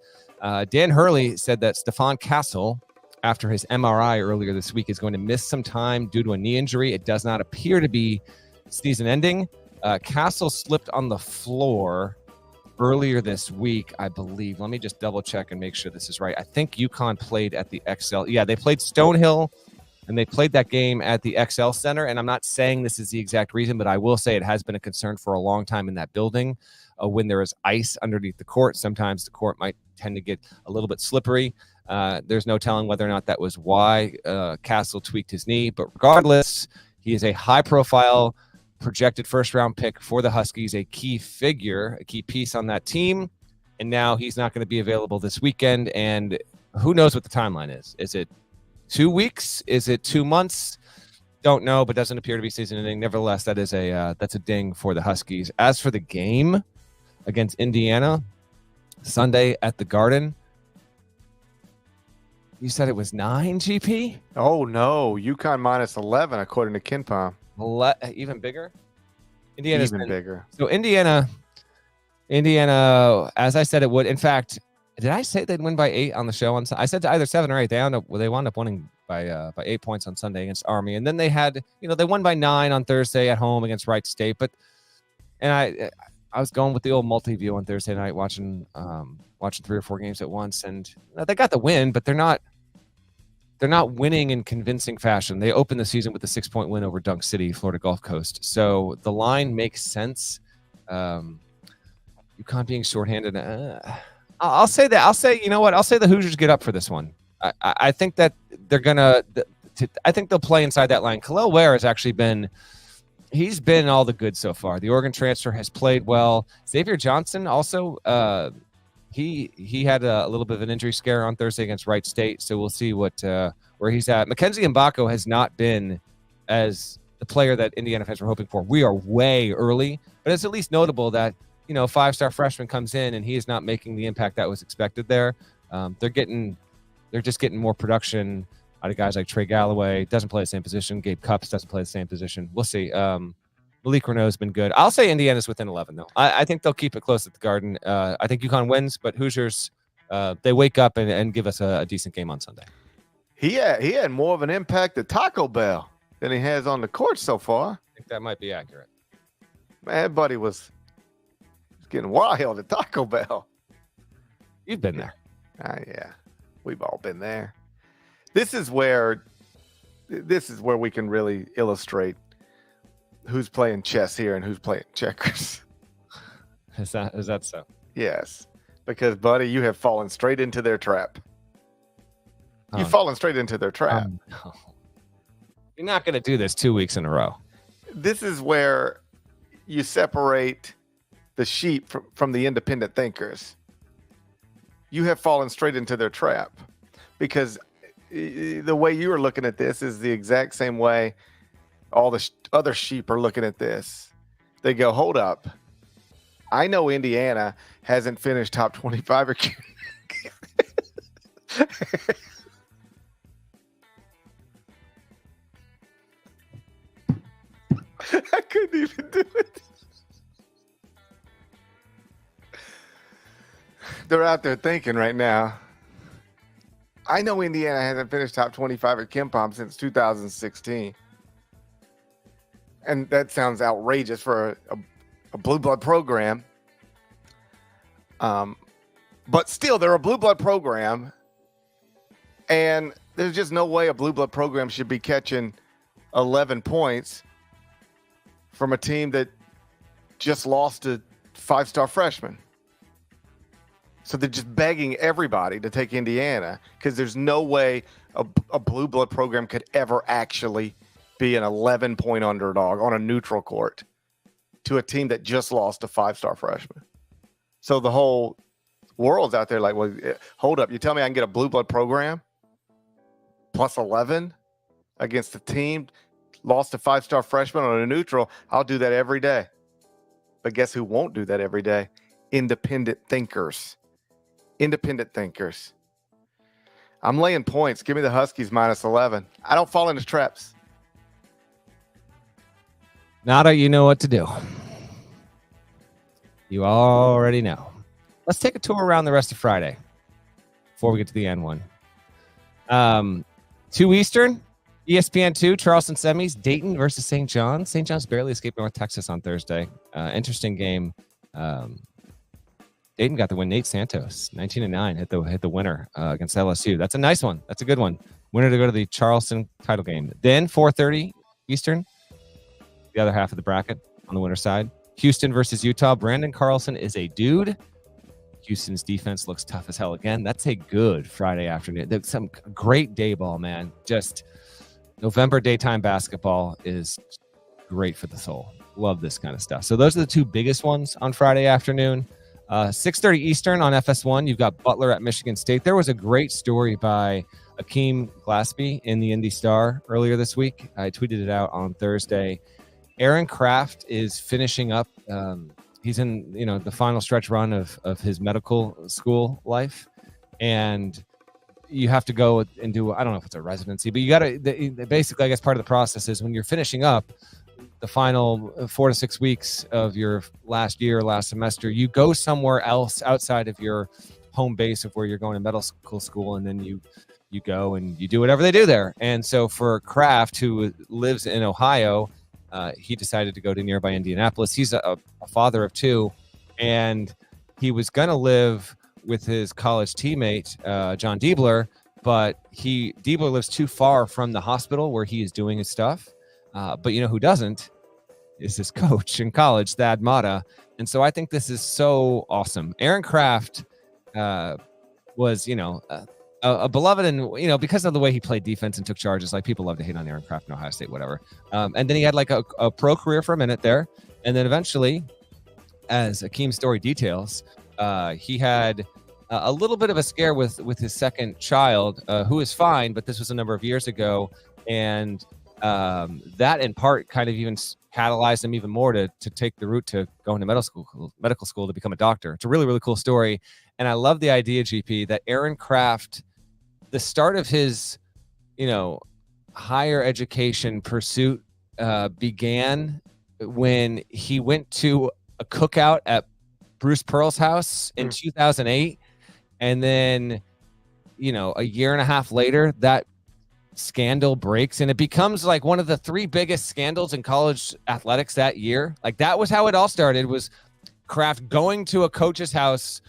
[SPEAKER 2] Dan Hurley said that Stephon Castle, after his MRI earlier this week, is going to miss some time due to a knee injury. It does not appear to be season-ending. Castle slipped on the floor earlier this week, I believe. Let me just double-check and make sure this is right. I think UConn played at the XL. Yeah, they played Stonehill, and they played that game at the XL Center. And I'm not saying this is the exact reason, but I will say it has been a concern for a long time in that building. When there is ice underneath the court, sometimes the court might tend to get a little bit slippery. There's no telling whether or not that was why Castle tweaked his knee. But regardless, he is a high-profile projected first-round pick for the Huskies, a key figure, a key piece on that team. And now he's not going to be available this weekend. And who knows what the timeline is. Is it 2 weeks? Is it 2 months? Don't know, but doesn't appear to be season-ending. Nevertheless, that's a ding for the Huskies. As for the game against Indiana, Sunday at the Garden, you said it was 9, GP?
[SPEAKER 1] Oh, no. UConn -11, according to KenPom.
[SPEAKER 2] Even bigger? Indiana's
[SPEAKER 1] even bigger.
[SPEAKER 2] So Indiana, as I said it would. In fact, did I say they'd win by 8 on the show? I said either 7 or 8. They wound up winning by 8 points on Sunday against Army. And then they had, they won by 9 on Thursday at home against Wright State. And I was going with the old multi-view on Thursday night, watching 3 or 4 games at once, and they got the win, but they're not winning in convincing fashion. They opened the season with a 6-point win over Dunk City, Florida Gulf Coast. So the line makes sense. UConn being shorthanded. I'll say that. I'll say the Hoosiers get up for this one. I think that they're gonna. I think they'll play inside that line. Khalil Ware has actually been. He's been all the good so far. The Oregon transfer has played well. Xavier Johnson also, he had a little bit of an injury scare on Thursday against Wright State, so we'll see where he's at. Mackenzie Mbako has not been as the player that Indiana fans were hoping for. We are way early, but it's at least notable that 5-star freshman comes in and he is not making the impact that was expected there. They're just getting more production Out of guys like Trey Galloway, doesn't play the same position. Gabe Cupps doesn't play the same position. We'll see. Malik Renault's been good. I'll say Indiana's within 11, though. I think they'll keep it close at the Garden. I think UConn wins, but Hoosiers, they wake up and give us a decent game on Sunday.
[SPEAKER 1] He had more of an impact at Taco Bell than he has on the court so far.
[SPEAKER 2] I think that might be accurate.
[SPEAKER 1] Man, buddy was getting wild at Taco Bell.
[SPEAKER 2] You've been there.
[SPEAKER 1] Yeah, we've all been there. This is where we can really illustrate who's playing chess here and who's playing checkers.
[SPEAKER 2] Is that so?
[SPEAKER 1] Yes, because buddy, you have fallen straight into their trap. You've fallen straight into their trap.
[SPEAKER 2] No. You're not going to do this 2 weeks in a row.
[SPEAKER 1] This is where you separate the sheep from the independent thinkers. You have fallen straight into their trap because the way you are looking at this is the exact same way all the other sheep are looking at this. They go, hold up. I know Indiana hasn't finished top 25 or I couldn't even do it. They're out there thinking right now. I know Indiana hasn't finished top 25 at KenPom since 2016. And that sounds outrageous for a blue blood program. But still, they're a blue blood program. And there's just no way a blue blood program should be catching 11 points from a team that just lost a 5-star freshman. So they're just begging everybody to take Indiana because there's no way a blue blood program could ever actually be an 11-point underdog on a neutral court to a team that just lost a 5-star freshman. So the whole world's out there like, well, hold up. You tell me I can get a blue blood program plus 11 against a team lost a 5-star freshman on a neutral. I'll do that every day. But guess who won't do that every day? Independent thinkers. Independent thinkers. I'm laying points. Give me the Huskies minus 11. I don't fall into traps.
[SPEAKER 2] Nada, you know what to do. You already know. Let's take a tour around the rest of Friday before we get to the end one. 2 Eastern, ESPN 2, Charleston semis, Dayton versus St. John's. St. John's barely escaped North Texas on Thursday. Interesting game. Dayton got the win. Nate Santos, 19-9, hit the winner against LSU. That's a nice one. That's a good one. Winner to go to the Charleston title game. Then 4:30 Eastern, the other half of the bracket on the winner's side. Houston versus Utah. Brandon Carlson is a dude. Houston's defense looks tough as hell again. That's a good Friday afternoon. That's some great day ball, man. Just November daytime basketball is great for the soul. Love this kind of stuff. So those are the two biggest ones on Friday afternoon. 6:30 Eastern on FS1. You've got Butler at Michigan State. There was a great story by Akeem Glaspie in the Indy Star earlier this week. I tweeted it out on Thursday. Aaron Kraft is finishing up. He's in the final stretch run of his medical school life, and you have to go and do, I don't know if it's a residency, but you got to basically, I guess part of the process is when you're finishing up the final 4 to 6 weeks of your last semester, you go somewhere else outside of your home base of where you're going to medical school, and then you go and you do whatever they do there. And so for Kraft, who lives in Ohio, he decided to go to nearby Indianapolis. He's a father of 2, and he was going to live with his college teammate, John Diebler, but Diebler lives too far from the hospital where he is doing his stuff. But you know who doesn't is his coach in college, Thad Matta. And so I think this is so awesome. Aaron Kraft was, a beloved, and because of the way he played defense and took charges. Like, people love to hate on Aaron Kraft in Ohio State, whatever. And then he had like a pro career for a minute there, and then eventually, as Akeem's story details, he had a little bit of a scare with his second child, who is fine, but this was a number of years ago, and that in part kind of even catalyzed him even more to take the route to go into medical school to become a doctor. It's a really, really cool story. And I love the idea, GP, that Aaron Kraft, the start of his higher education pursuit began when he went to a cookout at Bruce Pearl's house in 2008. And then, a year and a half later, that scandal breaks and it becomes like one of the 3 biggest scandals in college athletics that year. Like that was how it all started, was Kraft going to a coach's house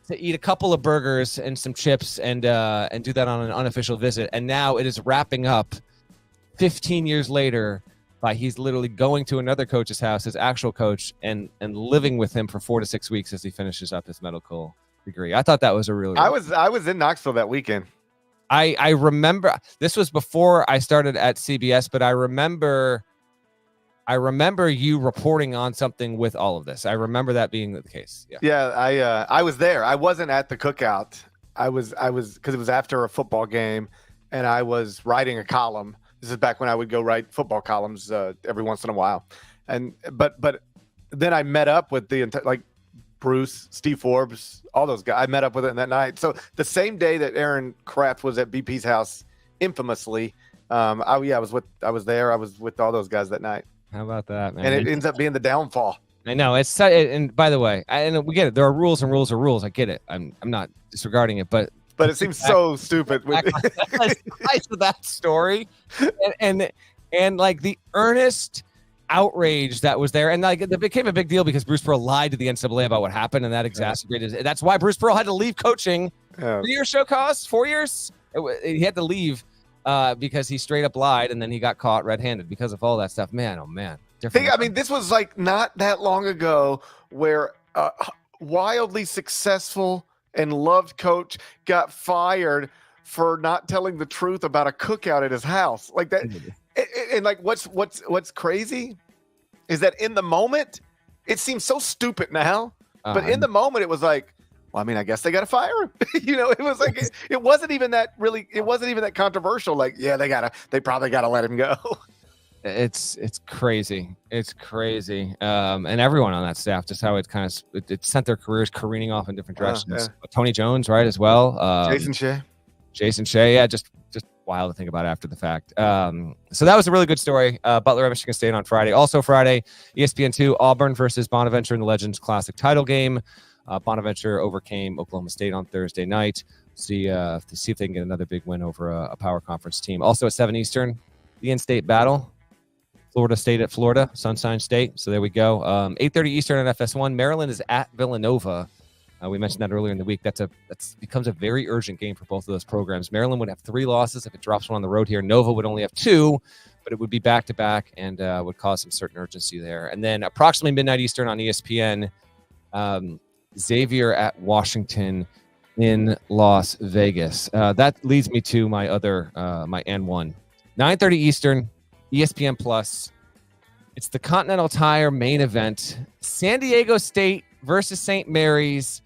[SPEAKER 2] to eat a couple of burgers and some chips and do that on an unofficial visit. And now it is wrapping up 15 years later by he's literally going to another coach's house, his actual coach, and living with him for 4 to 6 weeks as he finishes up his medical degree. I thought that was a really
[SPEAKER 1] I was in Knoxville that weekend.
[SPEAKER 2] I remember this was before I started at CBS, but I remember you reporting on something with all of this. I remember that being the case.
[SPEAKER 1] Yeah. I was there. I wasn't at the cookout. I was because it was after a football game, and I was writing a column. This is back when I would go write football columns every once in a while, but then I met up with the entire Bruce, Steve Forbes, all those guys. I met up with them that night. So the same day that Aaron Kraft was at BP's house, infamously, I was there. I was with all those guys that night.
[SPEAKER 2] How about that, man?
[SPEAKER 1] And it ends up being the downfall.
[SPEAKER 2] I know it's and by the way, and we get it. There are rules and rules are rules. I get it. I'm not disregarding it, but
[SPEAKER 1] it seems so stupid.
[SPEAKER 2] To that story, and like the earnest outrage that was there, and like it became a big deal because Bruce Pearl lied to the NCAA about what happened, and that exacerbated it. That's why Bruce Pearl had to leave coaching. 3 years show cause, 4 years. He had to leave because he straight up lied, and then he got caught red-handed because of all that stuff. Man, oh man.
[SPEAKER 1] This was like not that long ago where wildly successful and loved coach got fired for not telling the truth about a cookout at his house. Like that. And like what's crazy is that in the moment it seems so stupid now, but in the moment it was like, well, I mean, I guess they got to fire him. It was like it wasn't even that controversial. Like, yeah, they probably got to let him go.
[SPEAKER 2] It's crazy. It's crazy. And everyone on that staff, just how it kind of it sent their careers careening off in different directions. Tony Jones, right, as well. Jason Shea, yeah, just wild to think about after the fact. So that was a really good story. Butler at Michigan State on Friday. Also Friday, ESPN2, Auburn versus Bonaventure in the Legends Classic title game. Bonaventure overcame Oklahoma State on Thursday night. See if they can get another big win over a power conference team. Also at 7 Eastern, the in-state battle. Florida State at Florida, Sunshine State. So there we go. 8:30 Eastern at FS1. Maryland is at Villanova. We mentioned that earlier in the week. That becomes a very urgent game for both of those programs. Maryland would have 3 losses if it drops one on the road here. Nova would only have 2, but it would be back-to-back and would cause some certain urgency there. And then approximately midnight Eastern on ESPN, Xavier at Washington in Las Vegas. That leads me to my other, my N1. 9:30 Eastern, ESPN Plus. It's the Continental Tire main event. San Diego State versus St. Mary's.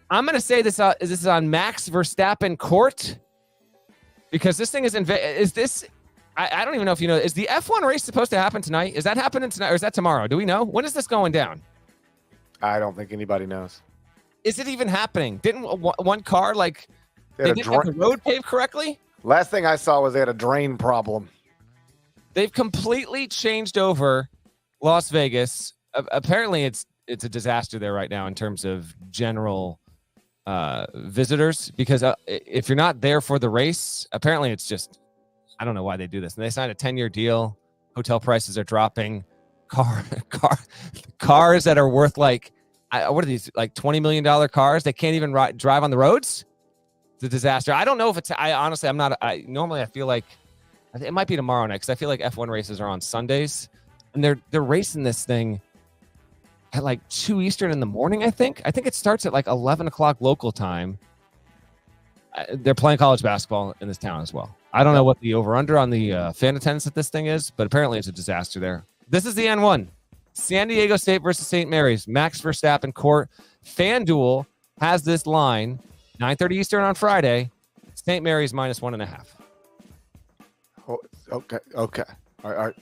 [SPEAKER 2] I'm going to say this is on Max Verstappen court because this thing is I don't even know if you know, is the F1 race supposed to happen tonight? Is that happening tonight or is that tomorrow? Do we know? When is this going down?
[SPEAKER 1] I don't think anybody knows.
[SPEAKER 2] Is it even happening? Didn't one car they didn't have the road paved correctly?
[SPEAKER 1] Last thing I saw was they had a drain problem.
[SPEAKER 2] They've completely changed over Las Vegas. Apparently, it's a disaster there right now in terms of general visitors. Because if you're not there for the race, apparently it's just I don't know why they do this. And they signed a 10-year deal. Hotel prices are dropping. Cars that are worth what are these $20 million cars? They can't even drive on the roads. It's a disaster. I don't know if it's. I'm not. Normally I feel like it might be tomorrow night because I feel like F1 races are on Sundays, and they're racing this thing at 2 Eastern in the morning. I think it starts at 11 o'clock local time. They're playing college basketball in this town as well. I don't know what the over/under on the fan attendance at this thing is, but apparently it's a disaster there. This is the N1. San Diego State versus St. Mary's. Max Verstappen court. FanDuel has this line. 9:30 Eastern on Friday. St. Mary's -1.5.
[SPEAKER 1] Oh, okay. All right.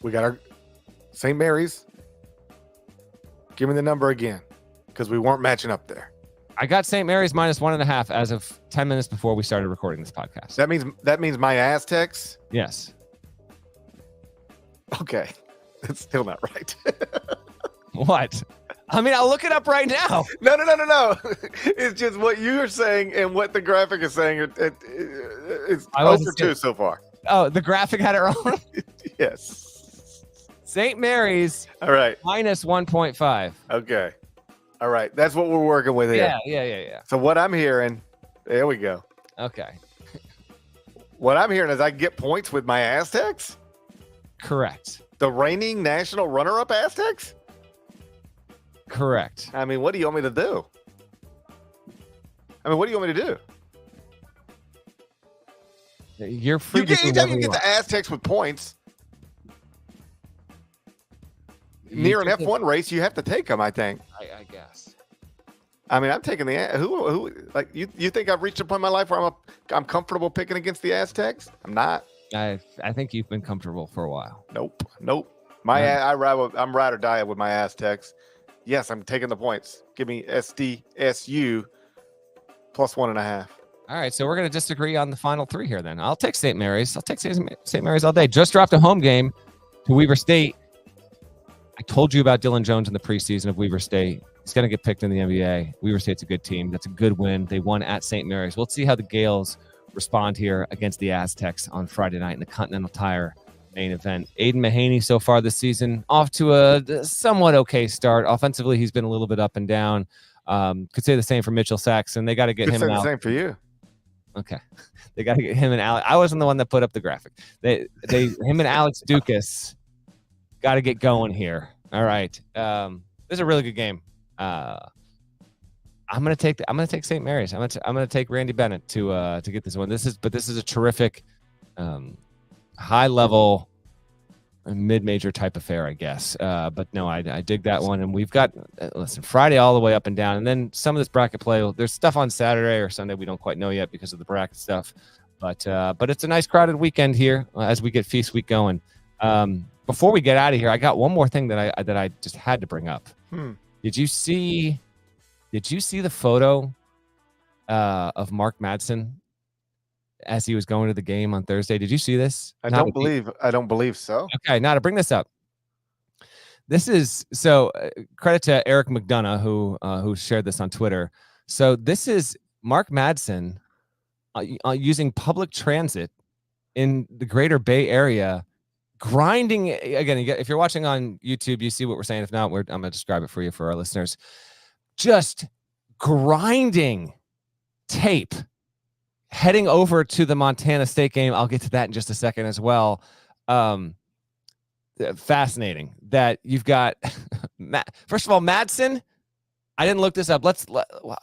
[SPEAKER 1] We got our St. Mary's. Give me the number again, because we weren't matching up there.
[SPEAKER 2] I got St. Mary's minus 1.5 as of 10 minutes before we started recording this podcast.
[SPEAKER 1] That means my Aztecs.
[SPEAKER 2] Yes.
[SPEAKER 1] Okay, that's still not right.
[SPEAKER 2] What? I mean, I'll look it up right now.
[SPEAKER 1] No. It's just what you're saying and what the graphic is saying. It's over 2 so far.
[SPEAKER 2] Oh, the graphic had it wrong?
[SPEAKER 1] Yes.
[SPEAKER 2] St. Mary's.
[SPEAKER 1] All right.
[SPEAKER 2] Minus 1.5.
[SPEAKER 1] Okay. All right. That's what we're working with here.
[SPEAKER 2] Yeah.
[SPEAKER 1] So what I'm hearing, there we go.
[SPEAKER 2] Okay.
[SPEAKER 1] What I'm hearing is I get points with my Aztecs?
[SPEAKER 2] Correct.
[SPEAKER 1] The reigning national runner-up Aztecs?
[SPEAKER 2] Correct.
[SPEAKER 1] I mean, what do you want me to do?
[SPEAKER 2] You're free
[SPEAKER 1] You
[SPEAKER 2] to
[SPEAKER 1] get,
[SPEAKER 2] do
[SPEAKER 1] anytime
[SPEAKER 2] whatever
[SPEAKER 1] you
[SPEAKER 2] you
[SPEAKER 1] get the
[SPEAKER 2] want.
[SPEAKER 1] Aztecs with points
[SPEAKER 2] You
[SPEAKER 1] near an
[SPEAKER 2] took it-
[SPEAKER 1] F1 race, you have to take them, I think.
[SPEAKER 2] I guess.
[SPEAKER 1] I mean, I'm taking the who like you think I've reached a point in my life where I'm comfortable picking against the Aztecs? I'm not.
[SPEAKER 2] I think you've been comfortable for a while.
[SPEAKER 1] Nope.
[SPEAKER 2] Right.
[SPEAKER 1] I'm ride or die with my Aztecs. Yes, I'm taking the points. Give me SDSU plus 1.5.
[SPEAKER 2] All right, so we're going to disagree on the final 3 here then. I'll take St. Mary's. I'll take St. Mary's all day. Just dropped a home game to Weber State. I told you about Dylan Jones in the preseason of Weber State. He's going to get picked in the NBA. Weber State's a good team. That's a good win. They won at St. Mary's. We'll see how the Gales respond here against the Aztecs on Friday night in the Continental Tire main event. Aiden Mahaney so far this season off to a somewhat okay start. Offensively, he's been a little bit up and down. Could say the same for Mitchell Saxon. They got to get him
[SPEAKER 1] the
[SPEAKER 2] out.
[SPEAKER 1] same for you.
[SPEAKER 2] Okay. They got to get him and Alex. I wasn't the one that put up the graphic. Him and Alex Dukas got to get going here. All right. This is a really good game. I'm gonna take St. Mary's. I'm gonna take Randy Bennett to get this one. This is a terrific high level mid-major type affair, I guess. But no, I dig that one. And we've got listen, Friday all the way up and down, and then some of this bracket play. There's stuff on Saturday or Sunday we don't quite know yet because of the bracket stuff. But it's a nice crowded weekend here as we get feast week going. Before we get out of here, I got one more thing that I just had to bring up. Did you see the photo of Mark Madsen as he was going to the game on Thursday? Did you see this?
[SPEAKER 1] I don't believe so.
[SPEAKER 2] Okay, now to bring this up. This is so credit to Eric McDonough who shared this on Twitter. So this is Mark Madsen using public transit in the Greater Bay Area, grinding again. If you're watching on YouTube, you see what we're saying. If not, I'm going to describe it for you for our listeners. Just grinding tape, heading over to the Montana State game. I'll get to that in just a second as well. Fascinating that you've got. First of all, Madsen. I didn't look this up.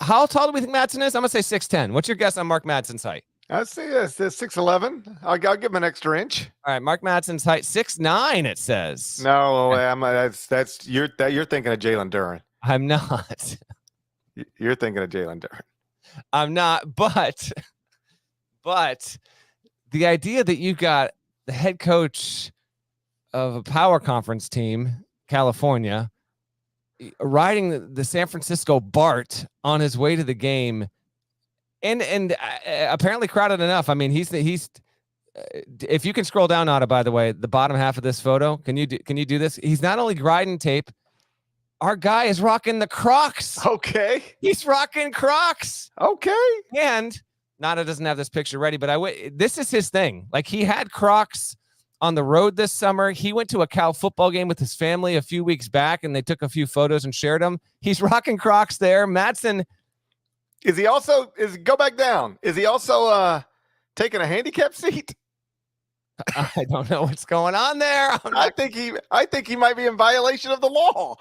[SPEAKER 2] How tall do we think Madsen is? I'm gonna say 6'10". What's your guess on Mark Madsen's height?
[SPEAKER 1] I'd say 6'11". I'll give him an extra inch.
[SPEAKER 2] All right, Mark Madsen's height 6'9". It says.
[SPEAKER 1] No, that's you're thinking of Jalen Duren.
[SPEAKER 2] I'm not.
[SPEAKER 1] You're thinking of Jalen Duren.
[SPEAKER 2] I'm not. But the idea that you've got the head coach of a power conference team, California, riding the San Francisco BART on his way to the game, and apparently crowded enough. I mean, he's if you can scroll down on it, by the way, the bottom half of this photo, can you do this? He's not only riding tape. Our guy is rocking the Crocs.
[SPEAKER 1] Okay.
[SPEAKER 2] He's rocking Crocs.
[SPEAKER 1] Okay.
[SPEAKER 2] And Nada doesn't have this picture ready, but this is his thing. Like, he had Crocs on the road this summer. He went to a Cal football game with his family a few weeks back, and they took a few photos and shared them. He's rocking Crocs there. Madsen.
[SPEAKER 1] Go back down. Is he also taking a handicap seat?
[SPEAKER 2] I don't know what's going on there.
[SPEAKER 1] I think he might be in violation of the law.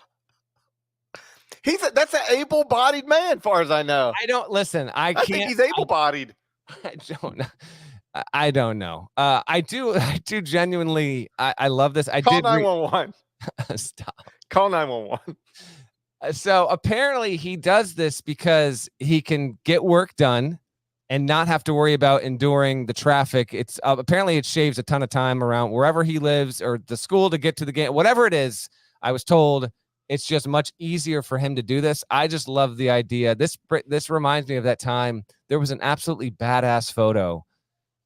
[SPEAKER 1] That's an able-bodied man, as far as I know.
[SPEAKER 2] I don't listen. I
[SPEAKER 1] think he's able-bodied.
[SPEAKER 2] I don't know. I do genuinely. I love this.
[SPEAKER 1] Call 911.
[SPEAKER 2] Stop.
[SPEAKER 1] Call 911.
[SPEAKER 2] So apparently he does this because he can get work done and not have to worry about enduring the traffic. It's apparently it shaves a ton of time around wherever he lives or the school to get to the game, whatever it is. I was told It's just much easier for him to do this. I just love the idea. This reminds me of that time. There was an absolutely badass photo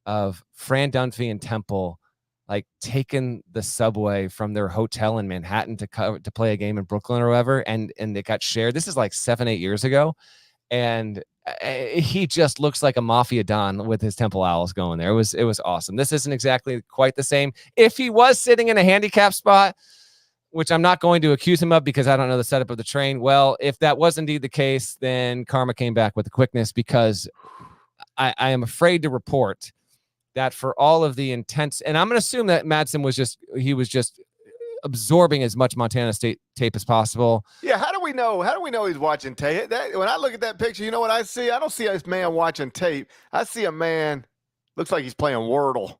[SPEAKER 2] of Fran Dunphy and Temple like taking the subway from their hotel in Manhattan to play a game in Brooklyn or whatever, and it got shared. This is like 7-8 years ago, and he just looks like a mafia don with his Temple Owls going there. It was awesome. This isn't exactly quite the same. If he was sitting in a handicap spot, which I'm not going to accuse him of because I don't know the setup of the train. Well, if that was indeed the case, then karma came back with the quickness, because I am afraid to report that for all of the intense, and I'm going to assume that Madsen was just absorbing as much Montana State tape as possible.
[SPEAKER 1] Yeah, how do we know? How do we know he's watching tape? When I look at that picture, you know what I see? I don't see this man watching tape. I see a man, looks like he's playing Wordle.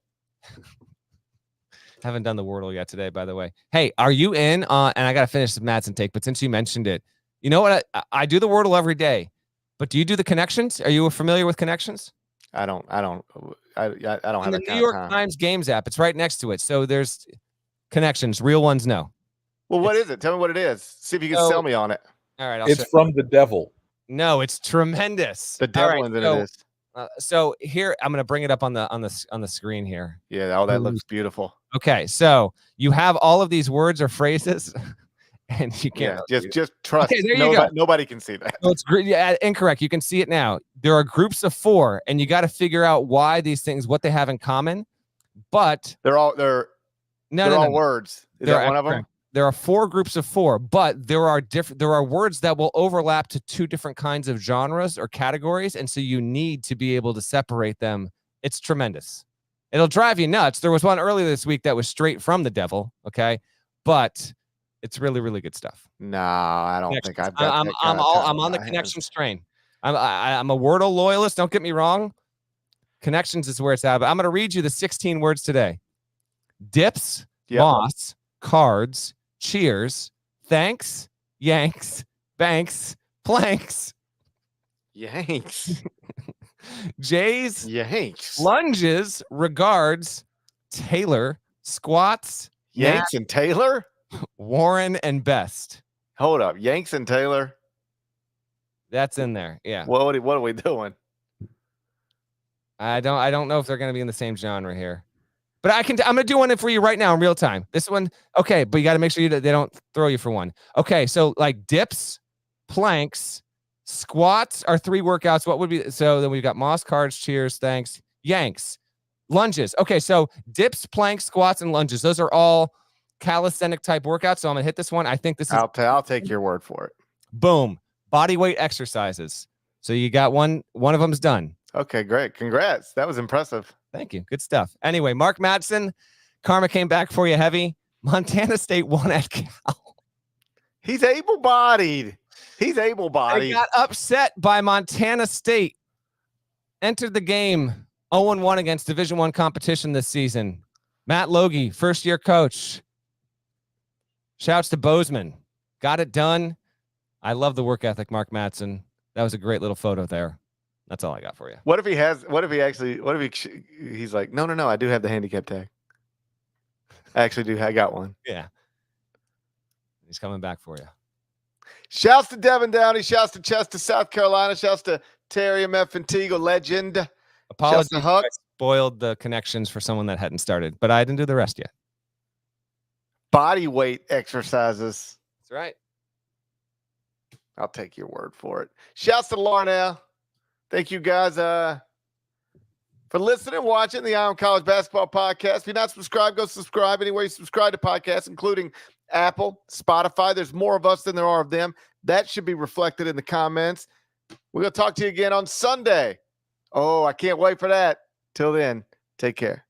[SPEAKER 2] Haven't done the Wordle yet today, by the way. Hey, are you in? And I got to finish the Madsen take, but since you mentioned it, you know what? I do the Wordle every day, but do you do the connections? Are you familiar with connections?
[SPEAKER 1] I don't have
[SPEAKER 2] the New York Times Games app. It's right next to it. So there's connections. Real ones, no.
[SPEAKER 1] Well, what is it? Tell me what it is. See if you can sell me on it.
[SPEAKER 2] All right,
[SPEAKER 8] It's from the devil.
[SPEAKER 2] No, it's tremendous.
[SPEAKER 1] The devil in it is.
[SPEAKER 2] So here, I'm going to bring it up on the screen here.
[SPEAKER 1] Yeah, that looks beautiful.
[SPEAKER 2] Okay, so you have all of these words or phrases, and you can't.
[SPEAKER 1] Yeah, just trust.
[SPEAKER 2] Okay, there you go.
[SPEAKER 1] Nobody can see that.
[SPEAKER 2] No, it's incorrect. You can see it now. There are groups of 4, and you got to figure out why these things, what they have in common. But
[SPEAKER 1] they're all words. Is that one of them?
[SPEAKER 2] There are 4 groups of 4, but there are words that will overlap to 2 different kinds of genres or categories, and so you need to be able to separate them. It's tremendous. It'll drive you nuts. There was one earlier this week that was straight from the devil, okay? But it's really, really good stuff.
[SPEAKER 1] No, I don't think I've got
[SPEAKER 2] I'm on the Connections train. I'm a Wordle loyalist, don't get me wrong. Connections is where it's at, but I'm going to read you the 16 words today. Dips, moss, cards, cheers, thanks, yanks, banks, planks.
[SPEAKER 1] Yanks.
[SPEAKER 2] Jays,
[SPEAKER 1] Yanks.
[SPEAKER 2] lunges, regards, Taylor, squats,
[SPEAKER 1] Yanks and Taylor?
[SPEAKER 2] Warren and Best.
[SPEAKER 1] Hold up. Yanks and Taylor?
[SPEAKER 2] That's in there. Yeah.
[SPEAKER 1] What are we doing?
[SPEAKER 2] I don't know if they're going to be in the same genre here. But I'm going to do one for you right now in real time. This one, okay, but you got to make sure they don't throw you for one. Okay, so like dips, planks, squats are 3 workouts. What would be, so then we've got moss, cards, cheers, thanks, yanks, lunges. Okay, so dips, planks, squats, and lunges. Those are all calisthenic type workouts. So I'm going to hit this one. I think this is.
[SPEAKER 1] I'll take your word for it.
[SPEAKER 2] Boom. Body weight exercises. So you got one of them's done.
[SPEAKER 1] Okay, great. Congrats. That was impressive.
[SPEAKER 2] Thank you. Good stuff. Anyway, Mark Madsen, karma came back for you heavy. Montana State won at Cal.
[SPEAKER 1] He's able-bodied.
[SPEAKER 2] They got upset by Montana State. Entered the game 0-1 against Division I competition this season. Matt Logie, first-year coach. Shouts to Bozeman. Got it done. I love the work ethic, Mark Madsen. That was a great little photo there. That's all I got for you.
[SPEAKER 1] He's like, no, I do have the handicap tag. I actually do. I got one.
[SPEAKER 2] Yeah. He's coming back for you.
[SPEAKER 1] Shouts to Devin Downey. Shouts to Chester, South Carolina. Shouts to Terry M.F. Antigua, legend.
[SPEAKER 2] Apologies if I spoiled the connections for someone that hadn't started, but I didn't do the rest yet.
[SPEAKER 1] Body weight exercises.
[SPEAKER 2] That's right.
[SPEAKER 1] I'll take your word for it. Shouts to Larnell. Thank you guys for listening, watching the Iron College Basketball Podcast. If you're not subscribed, go subscribe anywhere you subscribe to podcasts, including Apple, Spotify. There's more of us than there are of them. That should be reflected in the comments. We're going to talk to you again on Sunday. Oh, I can't wait for that. Till then, take care.